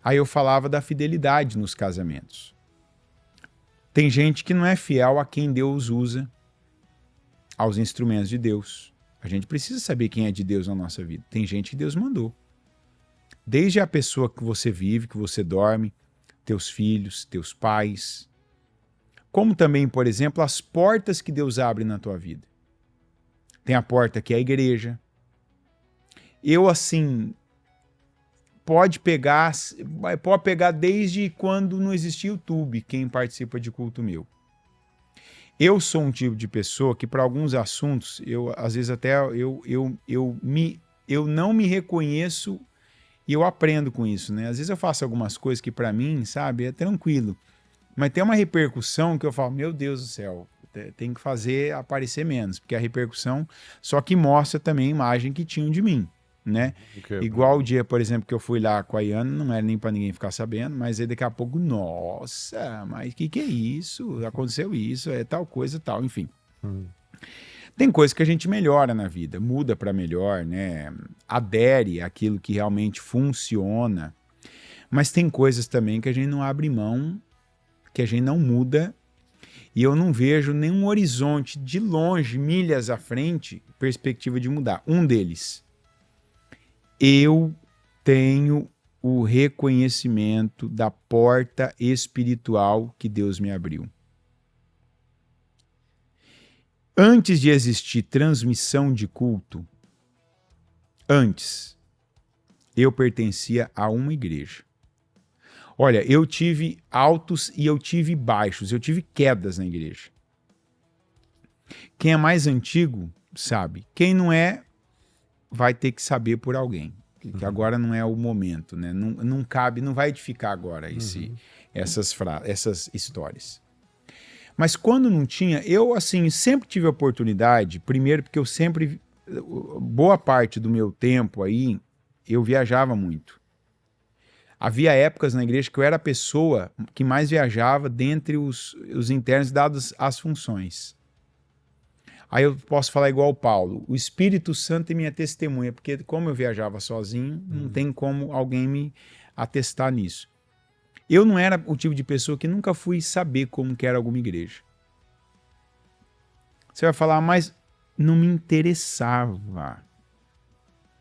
aí eu falava da fidelidade nos casamentos. Tem gente que não é fiel a quem Deus usa, aos instrumentos de Deus. A gente precisa saber quem é de Deus na nossa vida. Tem gente que Deus mandou. Desde a pessoa que você vive, que você dorme, teus filhos, teus pais, como também, por exemplo, as portas que Deus abre na tua vida. Tem a porta que é a igreja. Eu, assim, pode pegar desde quando não existia YouTube, quem participa de culto meu. Eu sou um tipo de pessoa que, para alguns assuntos, às vezes até eu não me reconheço e eu aprendo com isso, né? Às vezes eu faço algumas coisas que, para mim, sabe, é tranquilo. Mas tem uma repercussão que eu falo, meu Deus do céu, tem que fazer aparecer menos, porque a repercussão só que mostra também a imagem que tinham de mim, né? Igual o dia, por exemplo, que eu fui lá com a Iana, não era nem para ninguém ficar sabendo, mas aí daqui a pouco, nossa, mas que é isso? Aconteceu isso, é tal coisa, tal, enfim. Tem coisa que a gente melhora na vida, muda para melhor, né? Adere àquilo que realmente funciona, mas tem coisas também que a gente não abre mão, que a gente não muda, e eu não vejo nenhum horizonte de longe, milhas à frente, perspectiva de mudar. Um deles, eu tenho o reconhecimento da porta espiritual que Deus me abriu. Antes de existir transmissão de culto, eu pertencia a uma igreja. Olha, eu tive altos e eu tive baixos, eu tive quedas na igreja. Quem é mais antigo sabe. Quem não é, vai ter que saber por alguém. Que agora não é o momento, né? Não cabe, não vai edificar agora essas histórias. Mas quando não tinha, eu assim sempre tive a oportunidade, primeiro porque eu sempre, boa parte do meu tempo aí, eu viajava muito. Havia épocas na igreja que eu era a pessoa que mais viajava dentre os internos, dadas as funções. Aí eu posso falar igual o Paulo, o Espírito Santo é minha testemunha, porque como eu viajava sozinho, não tem como alguém me atestar nisso. Eu não era o tipo de pessoa que nunca fui saber como que era alguma igreja. Você vai falar, mas não me interessava.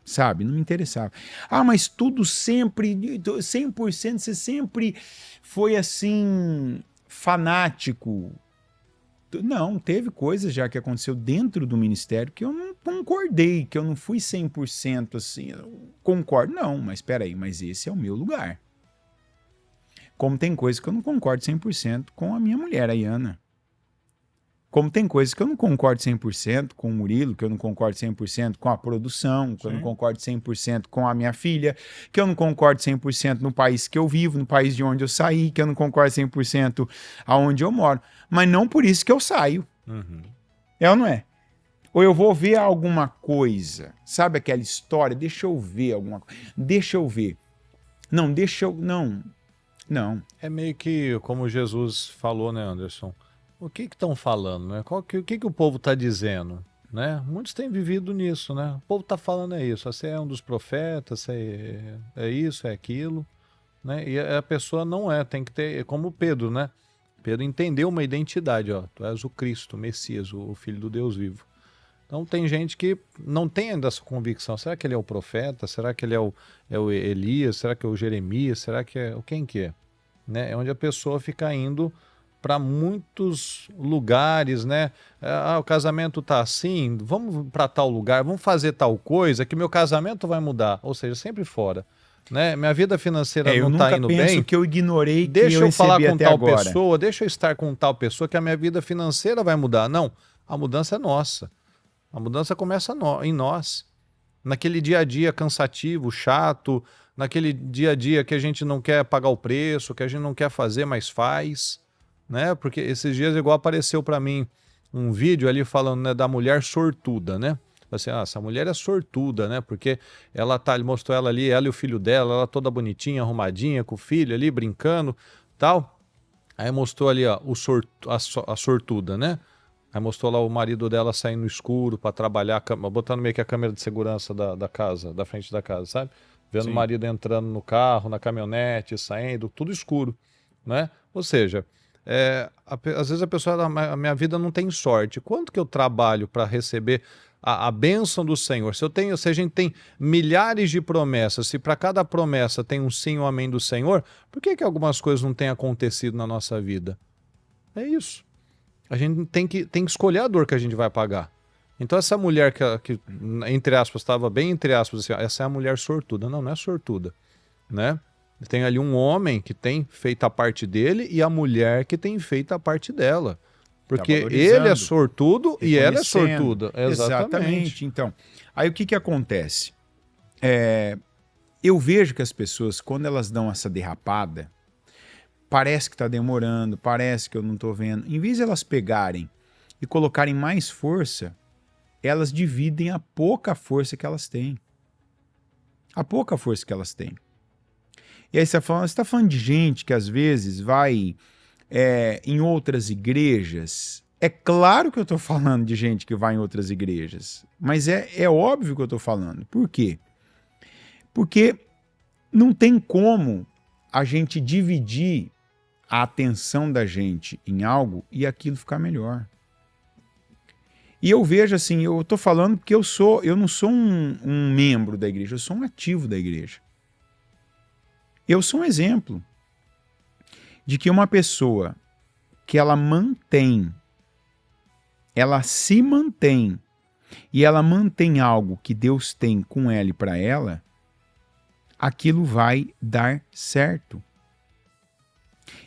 Sabe? Não me interessava. Ah, mas tudo sempre, 100%, você sempre foi assim, fanático. Não, teve coisas já que aconteceu dentro do ministério que eu não concordei, que eu não fui 100% assim, concordo. Não, mas espera aí, mas esse é o meu lugar. Como tem coisas que eu não concordo 100% com a minha mulher, a Iana. Como tem coisas que eu não concordo 100% com o Murilo, que eu não concordo 100% com a produção, que eu não concordo 100% com a minha filha, que eu não concordo 100% no país que eu vivo, no país de onde eu saí, que eu não concordo 100% aonde eu moro. Mas não por isso que eu saio. É ou não é? Ou eu vou ver alguma coisa, sabe aquela história? Deixa eu ver alguma coisa. Deixa eu ver. Não, deixa eu... Não. É meio que como Jesus falou, né, Anderson? O que estão falando, né? O que o povo está dizendo, né? Muitos têm vivido nisso, né? O povo está falando isso, você é um dos profetas, você é isso, é aquilo, né? E a pessoa não é, tem que ter, como Pedro, né? Pedro entendeu uma identidade, ó, tu és o Cristo, o Messias, o Filho do Deus vivo. Então tem gente que não tem ainda essa convicção, será que ele é o profeta? Será que ele é o Elias? Será que é o Jeremias? Será que é quem que é? Né? É onde a pessoa fica indo para muitos lugares, né? O casamento tá assim, vamos para tal lugar, vamos fazer tal coisa que meu casamento vai mudar. Ou seja, sempre fora, né? Minha vida financeira não tá indo bem. Eu nunca penso que eu ignorei, que deixa eu falar com tal agora. pessoa, deixa eu estar com tal pessoa que a minha vida financeira vai mudar. Não, a mudança é nossa. A mudança começa em nós. naquele dia a dia cansativo, chato, naquele dia a dia que a gente não quer pagar o preço, que a gente não quer fazer, mas faz, né? Porque esses dias igual apareceu para mim um vídeo ali falando, né, da mulher sortuda, né? Assim, essa mulher é sortuda, né? Porque ele mostrou ela ali, ela e o filho dela, ela toda bonitinha, arrumadinha, com o filho ali, brincando, tal. Aí mostrou ali, ó, a sortuda, né? Aí mostrou lá o marido dela saindo no escuro para trabalhar, botando meio que a câmera de segurança da casa, da frente da casa, sabe? Vendo o marido entrando no carro, na caminhonete, saindo, tudo escuro, né? Ou seja, às vezes a pessoa, a minha vida não tem sorte. Quanto que eu trabalho para receber a bênção do Senhor? Se a gente tem milhares de promessas, se para cada promessa tem um sim ou amém do Senhor, por que algumas coisas não têm acontecido na nossa vida? É isso. A gente tem que escolher a dor que a gente vai pagar. Então essa mulher que entre aspas, estava bem entre aspas, assim, essa é a mulher sortuda. Não é sortuda, né? Tem ali um homem que tem feito a parte dele e a mulher que tem feito a parte dela. Porque ele é sortudo e ela é sortuda. Exatamente. Então, aí o que acontece? Eu vejo que as pessoas, quando elas dão essa derrapada, parece que está demorando, parece que eu não estou vendo. Em vez de elas pegarem e colocarem mais força, elas dividem a pouca força que elas têm. A pouca força que elas têm. E aí você está falando de gente que às vezes vai em outras igrejas. É claro que eu estou falando de gente que vai em outras igrejas, mas é óbvio que eu estou falando. Por quê? Porque não tem como a gente dividir a atenção da gente em algo e aquilo ficar melhor. E eu vejo assim, eu estou falando porque eu não sou um membro da igreja, eu sou um ativo da igreja. Eu sou um exemplo de que uma pessoa que ela se mantém e ela mantém algo que Deus tem com ela e para ela, aquilo vai dar certo.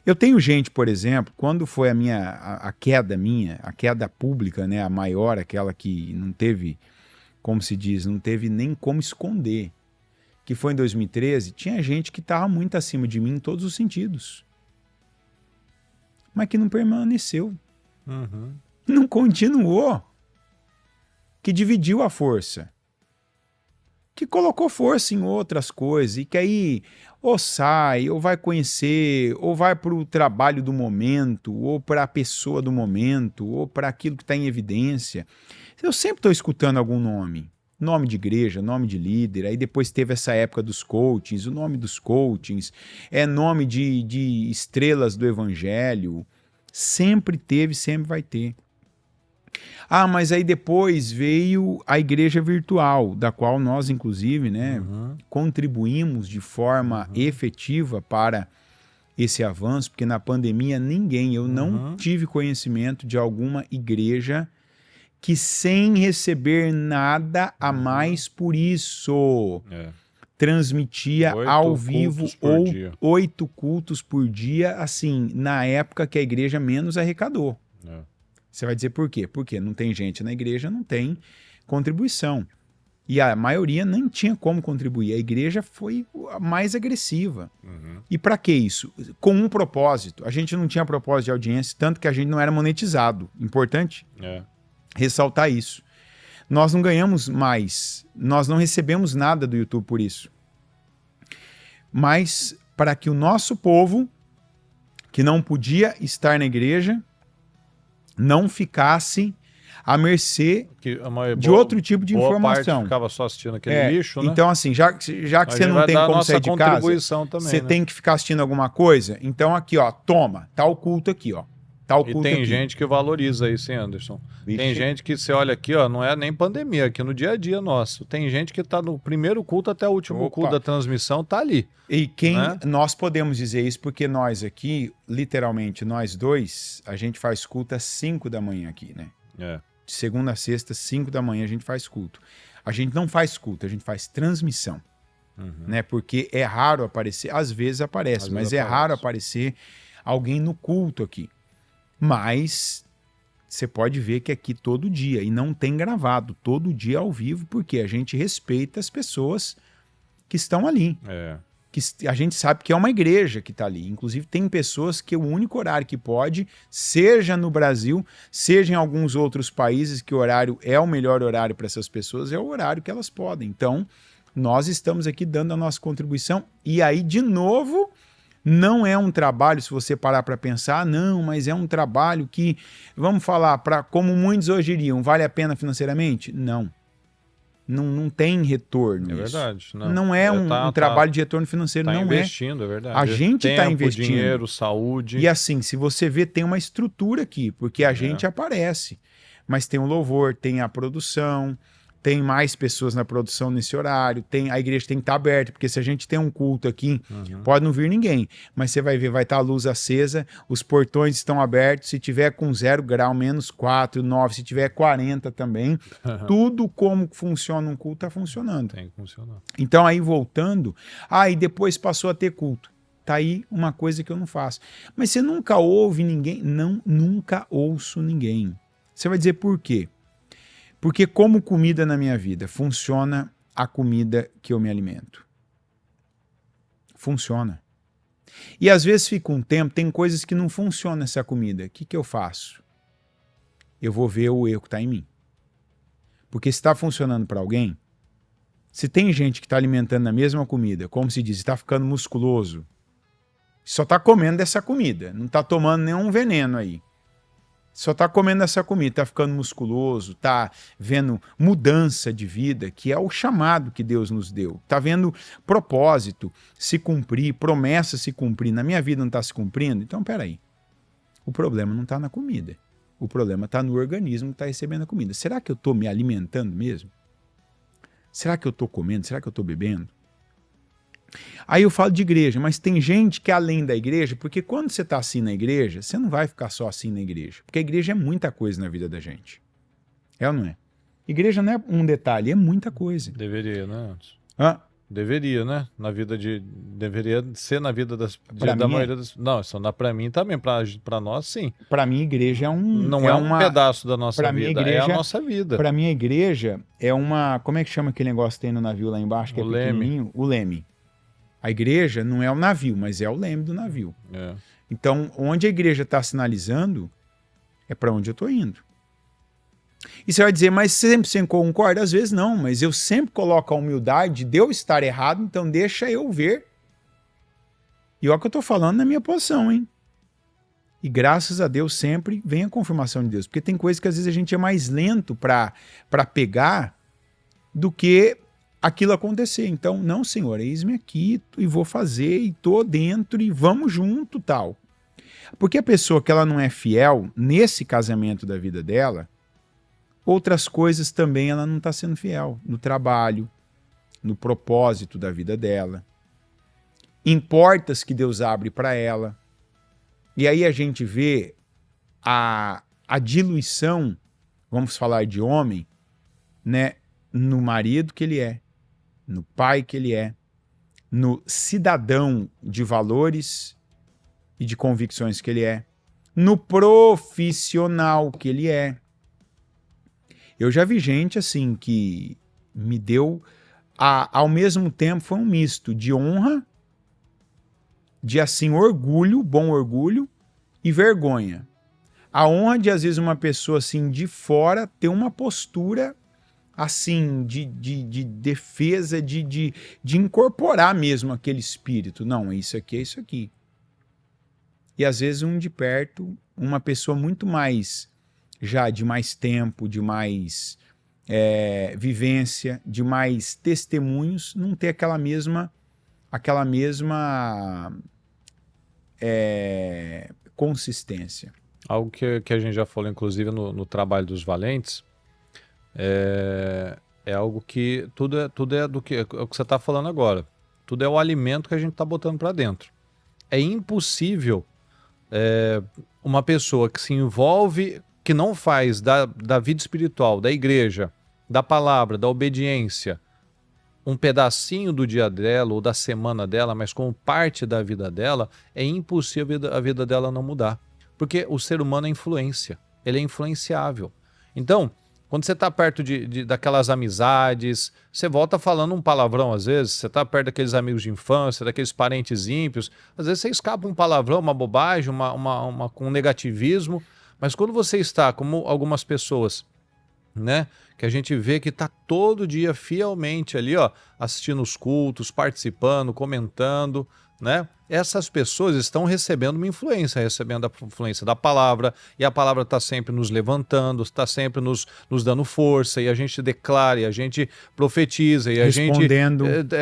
Eu tenho gente, por exemplo, quando foi a queda pública, né, a maior, aquela que não teve, como se diz, não teve nem como esconder, que foi em 2013, tinha gente que estava muito acima de mim em todos os sentidos. Mas que não permaneceu. Não continuou. Que dividiu a força. Que colocou força em outras coisas e que aí ou sai, ou vai conhecer, ou vai para o trabalho do momento, ou para a pessoa do momento, ou para aquilo que está em evidência. Eu sempre estou escutando algum nome. Nome de igreja, nome de líder, aí depois teve essa época dos coachings, o nome dos coachings, nome de estrelas do evangelho, sempre teve, sempre vai ter. Mas aí depois veio a igreja virtual, da qual nós, inclusive, né, contribuímos de forma efetiva para esse avanço, porque na pandemia eu não tive conhecimento de alguma igreja que sem receber nada a mais por isso, transmitia ao vivo 8 cultos por dia, assim, na época que a igreja menos arrecadou. Você vai dizer por quê? Porque não tem gente na igreja, não tem contribuição. E a maioria nem tinha como contribuir. A igreja foi a mais agressiva. E para que isso? Com um propósito. A gente não tinha propósito de audiência, tanto que a gente não era monetizado. Importante ressaltar isso. Nós não ganhamos mais, nós não recebemos nada do YouTube por isso. Mas para que o nosso povo, que não podia estar na igreja, não ficasse à mercê de outro tipo de informação. Parte ficava só assistindo aquele lixo, né? Então, assim, já que você não tem como sair de casa, também, você tem que ficar assistindo alguma coisa, então aqui, ó, toma, tá o culto aqui, ó. Tá o culto e tem aqui. gente que valoriza isso, hein, Anderson? Vixe. Tem gente que você olha aqui, ó, não é nem pandemia, aqui no dia a dia nosso. Tem gente que tá no primeiro culto até o último culto da transmissão, tá ali. E nós podemos dizer isso porque nós aqui, literalmente, nós dois, a gente faz culto às 5 da manhã aqui, né? De segunda a sexta, 5 da manhã a gente faz culto. A gente não faz culto, a gente faz transmissão, né? Porque é raro aparecer, às vezes aparece, mas é raro aparecer alguém no culto aqui. Mas você pode ver que aqui todo dia, e não tem gravado, todo dia ao vivo, porque a gente respeita as pessoas que estão ali. Que a gente sabe que é uma igreja que está ali. Inclusive, tem pessoas que o único horário que pode, seja no Brasil, seja em alguns outros países, que o horário é o melhor horário para essas pessoas, é o horário que elas podem. Então, nós estamos aqui dando a nossa contribuição. E aí, de novo, não é um trabalho, se você parar para pensar, não, mas é um trabalho que, vamos falar, como muitos hoje diriam, vale a pena financeiramente? Não. Não tem retorno. É isso. Verdade. Não é um trabalho de retorno financeiro, não investindo, é verdade. A gente está investindo. Dinheiro, saúde. E assim, se você vê, tem uma estrutura aqui, porque a gente aparece. Mas tem o louvor, tem a produção, tem mais pessoas na produção nesse horário, a igreja tem que estar aberta, porque se a gente tem um culto aqui, pode não vir ninguém, mas você vai ver, vai estar a luz acesa, os portões estão abertos, se tiver com 0 grau, menos 4, 9, se tiver 40 também, tudo como funciona um culto está funcionando. Tem que funcionar. Então aí voltando, e depois passou a ter culto. Tá aí uma coisa que eu não faço. Mas você nunca ouve ninguém? Não, nunca ouço ninguém. Você vai dizer por quê? Porque como comida na minha vida, funciona a comida que eu me alimento. Funciona. E às vezes fica um tempo, tem coisas que não funcionam essa comida. O que eu faço? Eu vou ver o erro que está em mim. Porque se está funcionando para alguém, se tem gente que está alimentando a mesma comida, como se diz, está ficando musculoso, só está comendo dessa comida, não está tomando nenhum veneno aí. Só está comendo essa comida, está ficando musculoso, está vendo mudança de vida, que é o chamado que Deus nos deu. Está vendo propósito se cumprir, promessa se cumprir. Na minha vida não está se cumprindo? Então, peraí. O problema não está na comida. O problema está no organismo que está recebendo a comida. Será que eu estou me alimentando mesmo? Será que eu estou comendo? Será que eu estou bebendo? Aí eu falo de igreja, mas tem gente que além da igreja, porque quando você está assim na igreja, você não vai ficar só assim na igreja, porque a igreja é muita coisa na vida da gente. É ou não é? Igreja não é um detalhe, é muita coisa. Deveria, né? Deveria, né? Deveria ser na vida da maioria das... Não, isso não é para mim também, para nós sim. Para mim, igreja é um... Não é um pedaço da nossa vida, igreja, é a nossa vida. Para mim, a igreja é uma... Como é que chama aquele negócio que tem no navio lá embaixo, que é pequenininho? O leme. A igreja não é o navio, mas é o leme do navio. Então, onde a igreja está sinalizando, é para onde eu estou indo. E você vai dizer, mas sempre você concorda? Às vezes não, mas eu sempre coloco a humildade de eu estar errado, então deixa eu ver. E olha o que eu estou falando na minha posição, hein? E graças a Deus sempre vem a confirmação de Deus. Porque tem coisas que às vezes a gente é mais lento para pegar do que aquilo acontecer. Então, não, Senhor, eis-me aqui e vou fazer e tô dentro e vamos junto, tal. Porque a pessoa que ela não é fiel nesse casamento da vida dela, outras coisas também ela não está sendo fiel. No trabalho, no propósito da vida dela, em portas que Deus abre para ela. E aí a gente vê a diluição, vamos falar de homem, né, no marido que ele é, no pai que ele é, no cidadão de valores e de convicções que ele é, no profissional que ele é. Eu já vi gente assim que me deu, ao mesmo tempo foi um misto de honra, de assim orgulho, bom orgulho e vergonha. A honra de às vezes uma pessoa assim de fora ter uma postura assim, de defesa, de incorporar mesmo aquele espírito. Não, isso aqui é isso aqui. E às vezes um de perto, uma pessoa muito mais, já de mais tempo, de mais vivência, de mais testemunhos, não ter aquela mesma consistência. Algo que a gente já falou, inclusive, no trabalho dos valentes, é algo que tudo é do que, é o que você está falando agora. Tudo é o alimento que a gente está botando para dentro. É impossível uma pessoa que se envolve, que não faz da vida espiritual, da igreja, da palavra, da obediência, um pedacinho do dia dela ou da semana dela, mas como parte da vida dela, é impossível a vida dela não mudar. Porque o ser humano é influência. ele é influenciável. Então, quando você está perto daquelas amizades, você volta falando um palavrão às vezes, você está perto daqueles amigos de infância, daqueles parentes ímpios, às vezes você escapa um palavrão, uma bobagem, um negativismo, mas quando você está, como algumas pessoas, né, que a gente vê que está todo dia fielmente ali, ó, assistindo os cultos, participando, comentando, né? Essas pessoas estão recebendo uma influência, recebendo a influência da palavra, e a palavra está sempre nos levantando, está sempre nos dando força, e a gente declara, e a gente profetiza, e a respondendo, gente...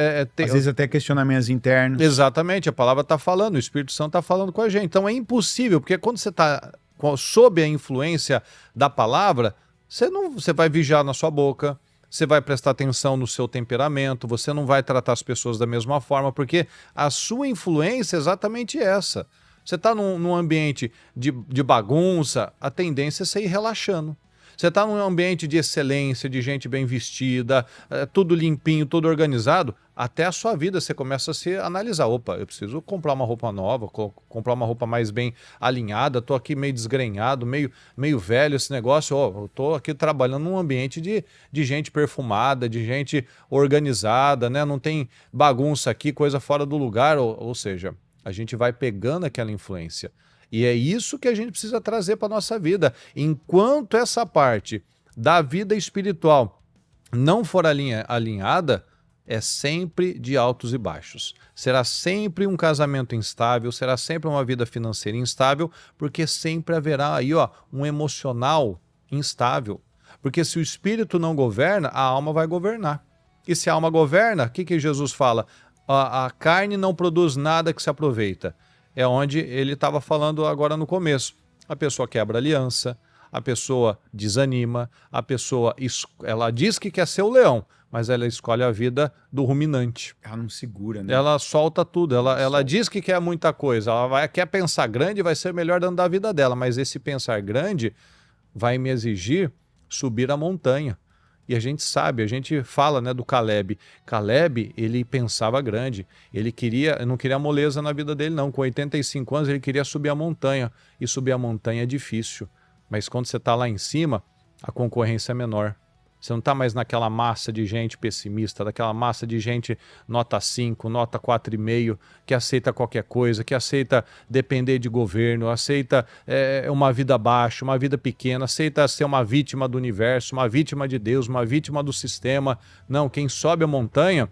às vezes até questionamentos internos. Exatamente, a palavra está falando, o Espírito Santo está falando com a gente. Então é impossível, porque quando você está sob a influência da palavra, você vai vigiar na sua boca, você vai prestar atenção no seu temperamento, você não vai tratar as pessoas da mesma forma, porque a sua influência é exatamente essa. Você está num ambiente de bagunça, a tendência é você ir relaxando. Você está num ambiente de excelência, de gente bem vestida, tudo limpinho, tudo organizado, até a sua vida você começa a se analisar. Opa, eu preciso comprar uma roupa nova, comprar uma roupa mais bem alinhada, estou aqui meio desgrenhado, meio velho esse negócio. Eu estou aqui trabalhando num ambiente de gente perfumada, de gente organizada, né? Não tem bagunça aqui, coisa fora do lugar, ou seja, a gente vai pegando aquela influência. E é isso que a gente precisa trazer para a nossa vida. Enquanto essa parte da vida espiritual não for alinhada, é sempre de altos e baixos. Será sempre um casamento instável, será sempre uma vida financeira instável, porque sempre haverá aí, ó, um emocional instável. Porque se o espírito não governa, a alma vai governar. E se a alma governa, o que Jesus fala? A carne não produz nada que se aproveita. É onde ele estava falando agora no começo. A pessoa quebra aliança, a pessoa desanima, a pessoa ela diz que quer ser o leão, mas ela escolhe a vida do ruminante. Ela não segura, né? Ela solta tudo, ela diz que quer muita coisa, quer pensar grande, vai ser o melhor dentro da vida dela, mas esse pensar grande vai me exigir subir a montanha. E a gente sabe, a gente fala, né, do Caleb. Caleb, ele pensava grande, ele não queria moleza na vida dele não, com 85 anos ele queria subir a montanha, e subir a montanha é difícil, mas quando você está lá em cima, a concorrência é menor. Você não está mais naquela massa de gente pessimista, daquela massa de gente nota 5, nota 4,5, que aceita qualquer coisa, que aceita depender de governo, aceita uma vida baixa, uma vida pequena, aceita ser uma vítima do universo, uma vítima de Deus, uma vítima do sistema. Não, quem sobe a montanha,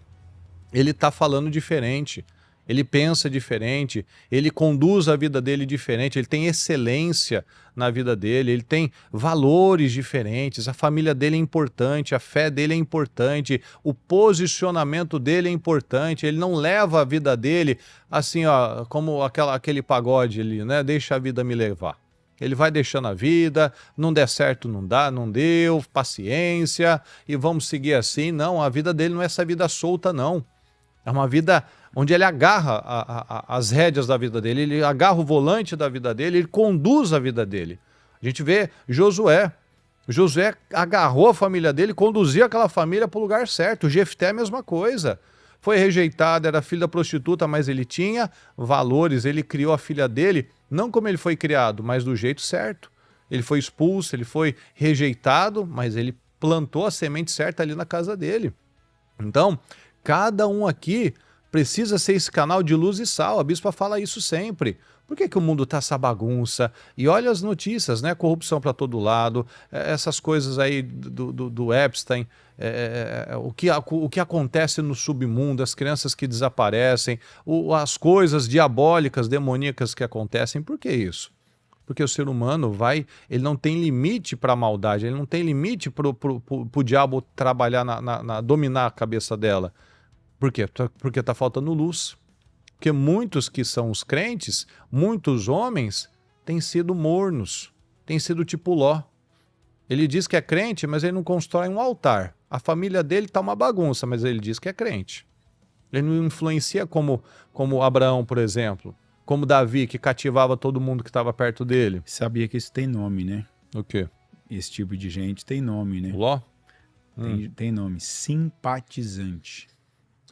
ele está falando diferente. Ele pensa diferente, ele conduz a vida dele diferente, ele tem excelência na vida dele, ele tem valores diferentes, a família dele é importante, a fé dele é importante, o posicionamento dele é importante, ele não leva a vida dele assim, ó, como aquele pagode ali, né? Deixa a vida me levar. Ele vai deixando a vida, não der certo, não dá, não deu, paciência, e vamos seguir assim. Não, a vida dele não é essa vida solta, não. É uma vida onde ele agarra as rédeas da vida dele, ele agarra o volante da vida dele, ele conduz a vida dele. A gente vê Josué. Josué agarrou a família dele, conduziu aquela família para o lugar certo. Jefté é a mesma coisa. Foi rejeitado, era filho da prostituta, mas ele tinha valores, ele criou a filha dele, não como ele foi criado, mas do jeito certo. Ele foi expulso, ele foi rejeitado, mas ele plantou a semente certa ali na casa dele. Então, cada um aqui precisa ser esse canal de luz e sal. A bispa fala isso sempre. Por que o mundo está essa bagunça? E olha as notícias, né? Corrupção para todo lado, essas coisas aí do Epstein, o que acontece no submundo, as crianças que desaparecem, as coisas diabólicas, demoníacas que acontecem. Por que isso? Porque o ser humano ele não tem limite para a maldade, ele não tem limite para o diabo trabalhar, dominar a cabeça dela. Por quê? Porque está faltando luz. Porque muitos que são os crentes, muitos homens, têm sido mornos, têm sido tipo Ló. Ele diz que é crente, mas ele não constrói um altar. A família dele está uma bagunça, mas ele diz que é crente. Ele não influencia como Abraão, por exemplo, como Davi, que cativava todo mundo que estava perto dele. Sabia que isso tem nome, né? O quê? Esse tipo de gente tem nome, né? Ló? Tem nome, simpatizante.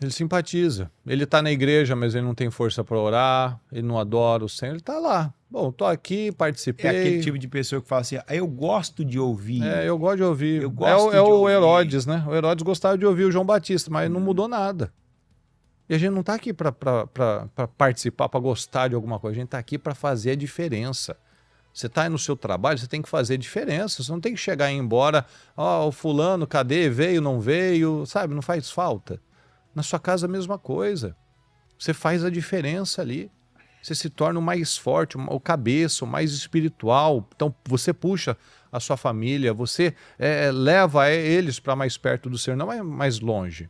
Ele simpatiza. Ele tá na igreja, mas ele não tem força para orar, ele não adora o Senhor, ele tá lá. Bom, tô aqui, participei. É aquele tipo de pessoa que fala assim, eu gosto de ouvir. Eu gosto de ouvir. Eu gosto de o ouvir. Herodes, né? O Herodes gostava de ouvir o João Batista, mas não mudou nada. E a gente não tá aqui para participar, para gostar de alguma coisa. A gente tá aqui para fazer a diferença. Você está aí no seu trabalho, você tem que fazer diferença. Você não tem que chegar e ir embora, o fulano, cadê? Veio, não veio, sabe? Não faz falta. Na sua casa a mesma coisa. Você faz a diferença ali. Você se torna o mais forte, o cabeça, o mais espiritual. Então você puxa a sua família, você leva eles para mais perto do Senhor, não é mais longe,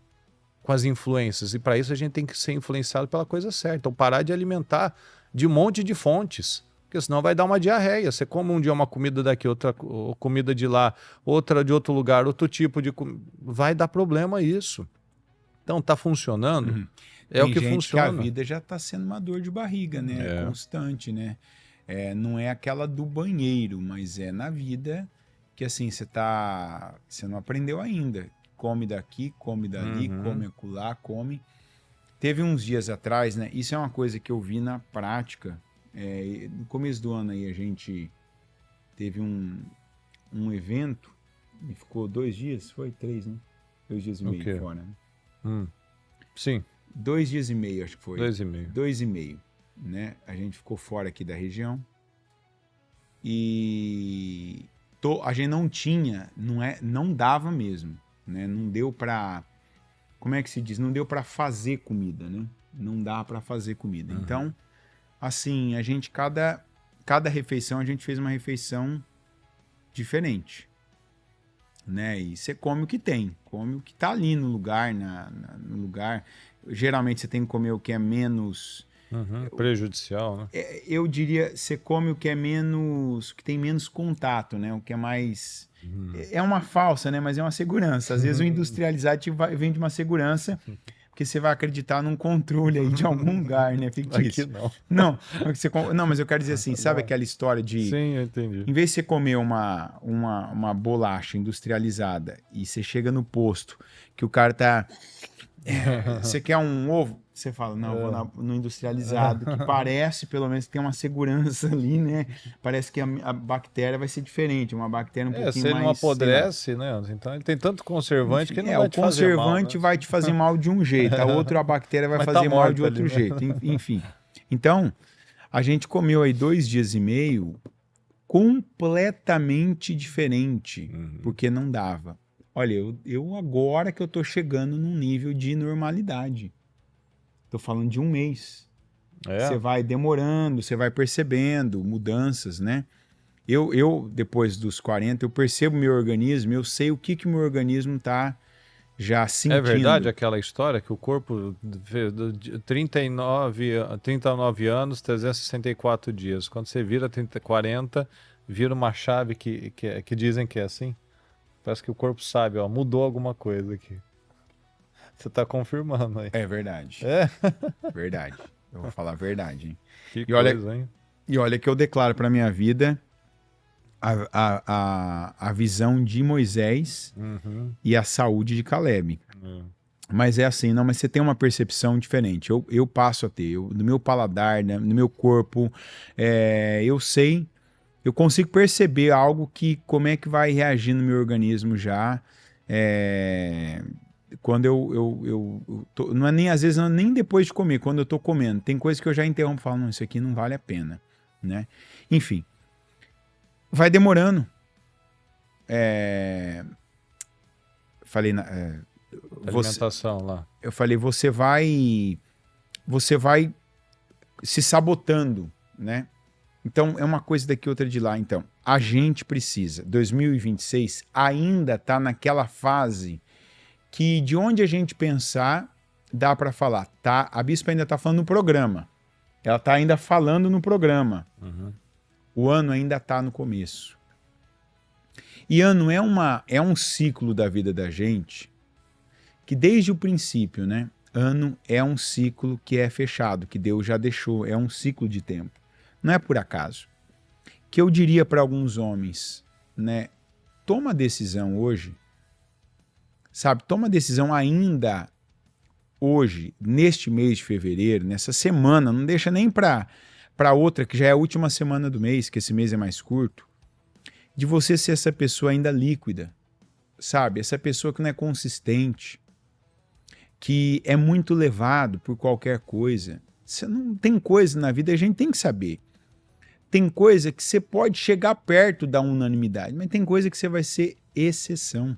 com as influências. E para isso a gente tem que ser influenciado pela coisa certa. Então parar de alimentar de um monte de fontes. Porque senão vai dar uma diarreia. Você come um dia uma comida daqui, outra comida de lá, outra de outro lugar, outro tipo de comida. Vai dar problema isso. Então tá funcionando. É o que funciona. Que a vida já tá sendo uma dor de barriga, né? Constante, né? Não é aquela do banheiro, mas é na vida que assim, você não aprendeu ainda. Come daqui, come dali, come acolá, come. Teve uns dias atrás, né? Isso é uma coisa que eu vi na prática. No começo do ano aí a gente teve um evento e ficou 2 dias, foi 3, né? 2 dias e meio fora, né? Sim. 2 dias e meio, acho que foi. 2,5. 2,5, né? A gente ficou fora aqui da região e a gente não tinha, não dava mesmo, né? Não deu pra, como é que se diz? Não deu pra fazer comida, né? Não dá pra fazer comida. Então, assim, a gente, cada refeição, a gente fez uma refeição diferente, né? E você come o que tem, come o que tá ali no lugar, no lugar. Geralmente você tem que comer o que é menos... prejudicial, né? Eu diria, você come o que é menos, o que tem menos contato, né? O que é mais... É uma falsa, né? Mas é uma segurança. Às vezes o industrializado vem de uma segurança... Porque você vai acreditar num controle aí de algum lugar, né? Fictício. Aqui não. Não, mas eu quero dizer assim, sabe aquela história de... Sim, eu entendi. Em vez de você comer uma bolacha industrializada e você chega no posto que o cara tá... Você quer um ovo? Você fala, não, eu vou no industrializado, que parece, pelo menos, que tem uma segurança ali, né? Parece que a bactéria vai ser diferente, uma bactéria um pouquinho mais... Se ele não apodrece, né? Então ele tem tanto conservante que não vai te fazer mal. O conservante vai te fazer mal de um jeito, a bactéria vai fazer mal de outro jeito, enfim. Então, a gente comeu aí 2 dias e meio completamente diferente, porque não dava. Olha, eu agora que eu tô chegando num nível de normalidade. Tô falando de 1 mês. Você vai demorando, você vai percebendo mudanças, né? Eu, depois dos 40, eu percebo meu organismo, eu sei o que meu organismo tá já sentindo. É verdade aquela história que o corpo de 39 anos, 364 dias. Quando você vira 40, vira uma chave que dizem que é assim. Parece que o corpo sabe, mudou alguma coisa aqui. Você está confirmando aí. É verdade. Verdade. Eu vou falar a verdade, hein? Que coisa, hein? E olha que eu declaro para minha vida a visão de Moisés e a saúde de Caleb. Mas é assim, mas você tem uma percepção diferente. Eu passo a ter, no meu paladar, né, no meu corpo, eu consigo perceber algo como é que vai reagir no meu organismo já. Quando eu tô, não é nem às vezes não é nem depois de comer, quando eu tô comendo, tem coisa que eu já interrompo e falo, não, isso aqui não vale a pena, né? Enfim, vai demorando. Falei alimentação lá. Eu falei, você vai se sabotando, né? Então é uma coisa daqui, outra de lá. Então a gente precisa, 2026 ainda tá naquela fase que de onde a gente pensar, dá para falar. Tá? A Bispa ainda está falando no programa. Ela está ainda falando no programa. O ano ainda está no começo. E ano é um ciclo da vida da gente que desde o princípio, né? Ano é um ciclo que é fechado, que Deus já deixou. É um ciclo de tempo. Não é por acaso. Que eu diria para alguns homens, né? Toma a decisão hoje. Sabe, toma a decisão ainda hoje, neste mês de fevereiro, nessa semana, não deixa nem para outra, que já é a última semana do mês, que esse mês é mais curto, de você ser essa pessoa ainda líquida, sabe? Essa pessoa que não é consistente, que é muito levado por qualquer coisa. Você não tem coisa na vida, a gente tem que saber. Tem coisa que você pode chegar perto da unanimidade, mas tem coisa que você vai ser exceção.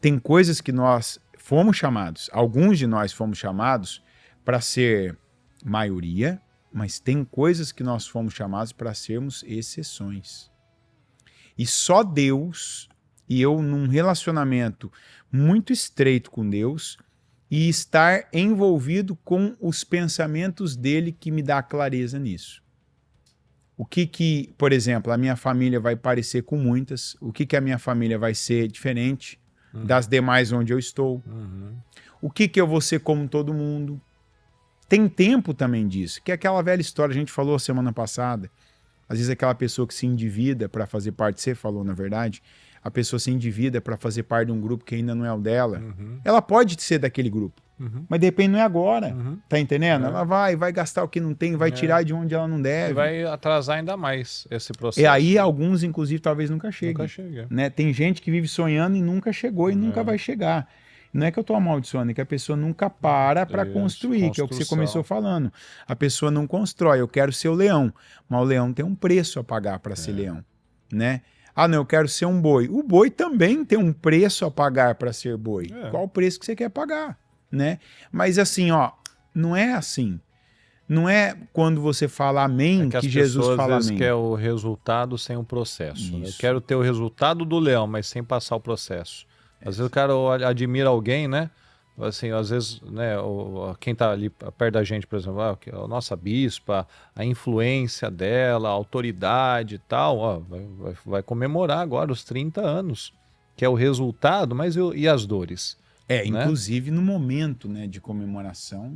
Tem coisas que nós fomos chamados, alguns de nós fomos chamados para ser maioria, mas tem coisas que nós fomos chamados para sermos exceções. E só Deus, e eu num relacionamento muito estreito com Deus, e estar envolvido com os pensamentos dele que me dá clareza nisso. O que, por exemplo, a minha família vai parecer com muitas, o que a minha família vai ser diferente das demais onde eu estou, o que eu vou ser como todo mundo. Tem tempo também disso, que é aquela velha história, a gente falou semana passada, às vezes aquela pessoa que se endivida para fazer parte, você falou na verdade, a pessoa se endivida para fazer parte de um grupo que ainda não é o dela, ela pode ser daquele grupo, mas de repente não é agora, tá entendendo? Ela vai gastar o que não tem, vai tirar de onde ela não deve. E vai atrasar ainda mais esse processo. E aí alguns, inclusive, talvez nunca cheguem. Nunca chega. Né? Tem gente que vive sonhando e nunca chegou e nunca vai chegar. Não é que eu estou amaldiçoando, é que a pessoa nunca para construir, que é o que você começou falando. A pessoa não constrói, eu quero ser o leão, mas o leão tem um preço a pagar para ser leão, né? Ah, não, eu quero ser um boi. O boi também tem um preço a pagar para ser boi. Qual o preço que você quer pagar, né? Mas assim, ó, não é assim. Não é quando você fala amém que Jesus fala amém. Às vezes quer o resultado sem o processo. Né? Eu quero ter o resultado do leão, mas sem passar o processo. Às vezes o cara admira alguém, né? Assim, às vezes, né, quem está ali perto da gente, por exemplo, a nossa bispa, a influência dela, a autoridade e tal, ó, vai comemorar agora os 30 anos, que é o resultado, mas e as dores? Né? Inclusive no momento, né, de comemoração,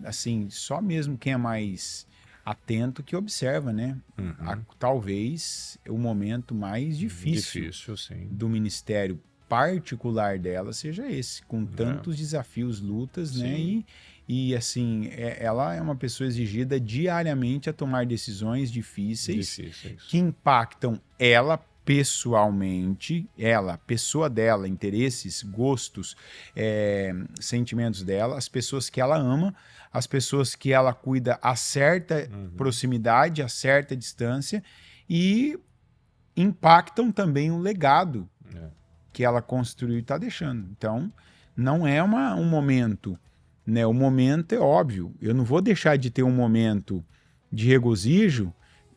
assim, só mesmo quem é mais atento que observa, né? Talvez o momento mais difícil sim. do ministério particular dela seja esse, com tantos desafios, lutas, né? E assim, ela é uma pessoa exigida diariamente a tomar decisões difíceis. Que impactam ela pessoalmente, ela, pessoa dela, interesses, gostos, sentimentos dela, as pessoas que ela ama, as pessoas que ela cuida a certa proximidade, a certa distância, e impactam também o legado que ela construiu e está deixando. Então, não é um momento, né? O momento é óbvio. Eu não vou deixar de ter um momento de regozijo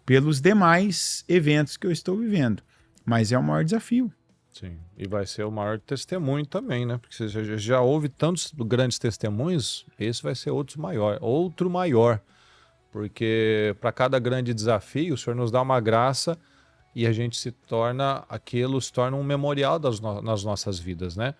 pelos demais eventos que eu estou vivendo. Mas é o maior desafio. Sim, e vai ser o maior testemunho também, né? Porque você já houve tantos grandes testemunhos, esse vai ser outro maior. Porque para cada grande desafio, o Senhor nos dá uma graça e a gente se torna um memorial nas nossas vidas, né?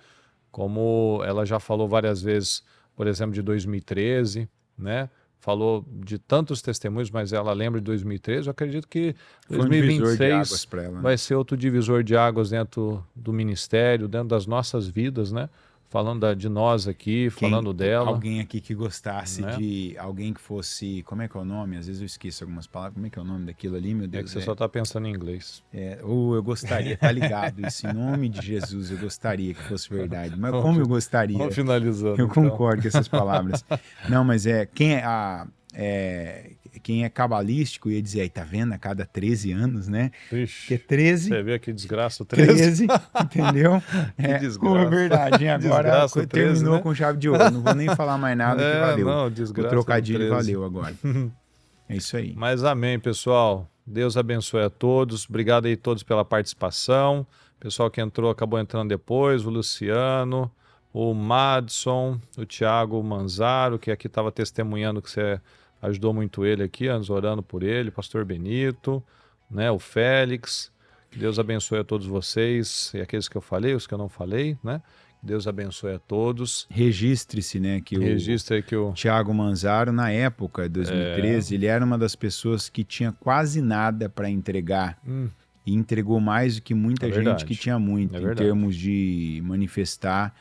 Como ela já falou várias vezes, por exemplo, de 2013, né? Falou de tantos testemunhos, mas ela lembra de 2013, eu acredito que 2026 vai ser outro divisor de águas dentro do ministério, dentro das nossas vidas, né? Falando de nós aqui, falando dela. Alguém aqui que gostasse, né? De alguém que fosse... Como é que é o nome? Às vezes eu esqueço algumas palavras. Como é que é o nome daquilo ali, meu Deus? É que você só está pensando em inglês. Eu gostaria, tá ligado? Isso, em nome de Jesus, eu gostaria que fosse verdade. Mas como eu gostaria... Vamos finalizando. Eu concordo com essas palavras. Não, mas quem é cabalístico ia dizer, aí tá vendo, a cada 13 anos, né? Ixi, que 13... Você vê que desgraça o 13. Entendeu? Que desgraça. É verdade, hein? Agora desgraça, terminou 13, né? com chave de ouro. Não vou nem falar mais nada que valeu. Não, desgraça, o trocadilho valeu agora. É isso aí. Mas amém, pessoal. Deus abençoe a todos. Obrigado aí a todos pela participação. Pessoal que acabou entrando depois, o Luciano, o Madson, o Thiago Manzaro, que aqui estava testemunhando que você ajudou muito ele aqui, orando por ele, pastor Benito, né, o Félix. Deus abençoe a todos vocês, e aqueles que eu falei, os que eu não falei, né? Deus abençoe a todos. Registre-se, né, que o Thiago Manzaro, na época, 2013, ele era uma das pessoas que tinha quase nada para entregar. E entregou mais do que muita gente que tinha muito, em termos de manifestar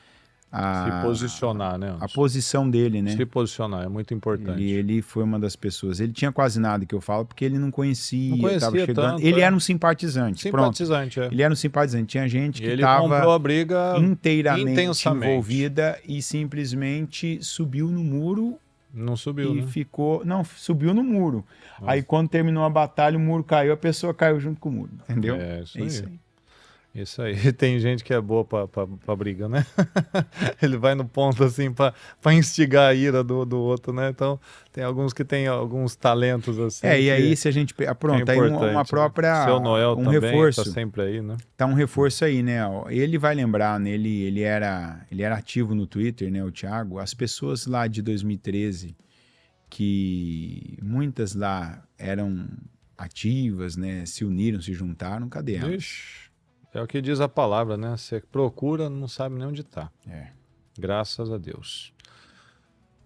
Se posicionar, né? A posição dele, né? Se posicionar, é muito importante. Ele foi uma das pessoas. Ele tinha quase nada que eu falo, porque ele não conhecia, tava chegando. Tanto, ele era um simpatizante. Simpatizante, pronto. Ele era um simpatizante. Tinha gente que ele estava comprou a briga inteiramente envolvida e simplesmente subiu no muro. Não subiu, e né? ficou. Não, subiu no muro. Nossa. Aí quando terminou a batalha, o muro caiu, a pessoa caiu junto com o muro. Entendeu? É isso aí. Isso aí. Tem gente que é boa pra briga, né? Ele vai no ponto assim pra instigar a ira do outro, né? Então tem alguns que tem alguns talentos assim. E aí se a gente... Pronto, aí uma própria... Seu Noel também reforço. tá sempre aí, né? Tá um reforço aí, né? Ele vai lembrar, né? Ele era ativo no Twitter, né? O Thiago. As pessoas lá de 2013, que muitas lá eram ativas, né? Se uniram, se juntaram, cadê elas? Ixi. É o que diz a palavra, né? Você procura, não sabe nem onde está. Graças a Deus.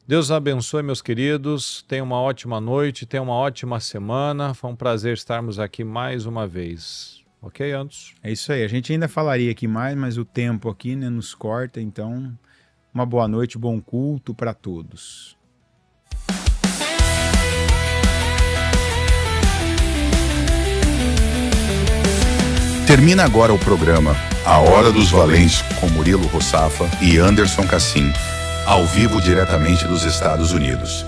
Deus abençoe, meus queridos. Tenham uma ótima noite, tenham uma ótima semana. Foi um prazer estarmos aqui mais uma vez. Ok, Anderson? É isso aí. A gente ainda falaria aqui mais, mas o tempo aqui, né, nos corta. Então, uma boa noite, bom culto para todos. Termina agora o programa A Hora dos Valentes com Murilo Rossafa e Anderson Cassim, ao vivo diretamente dos Estados Unidos.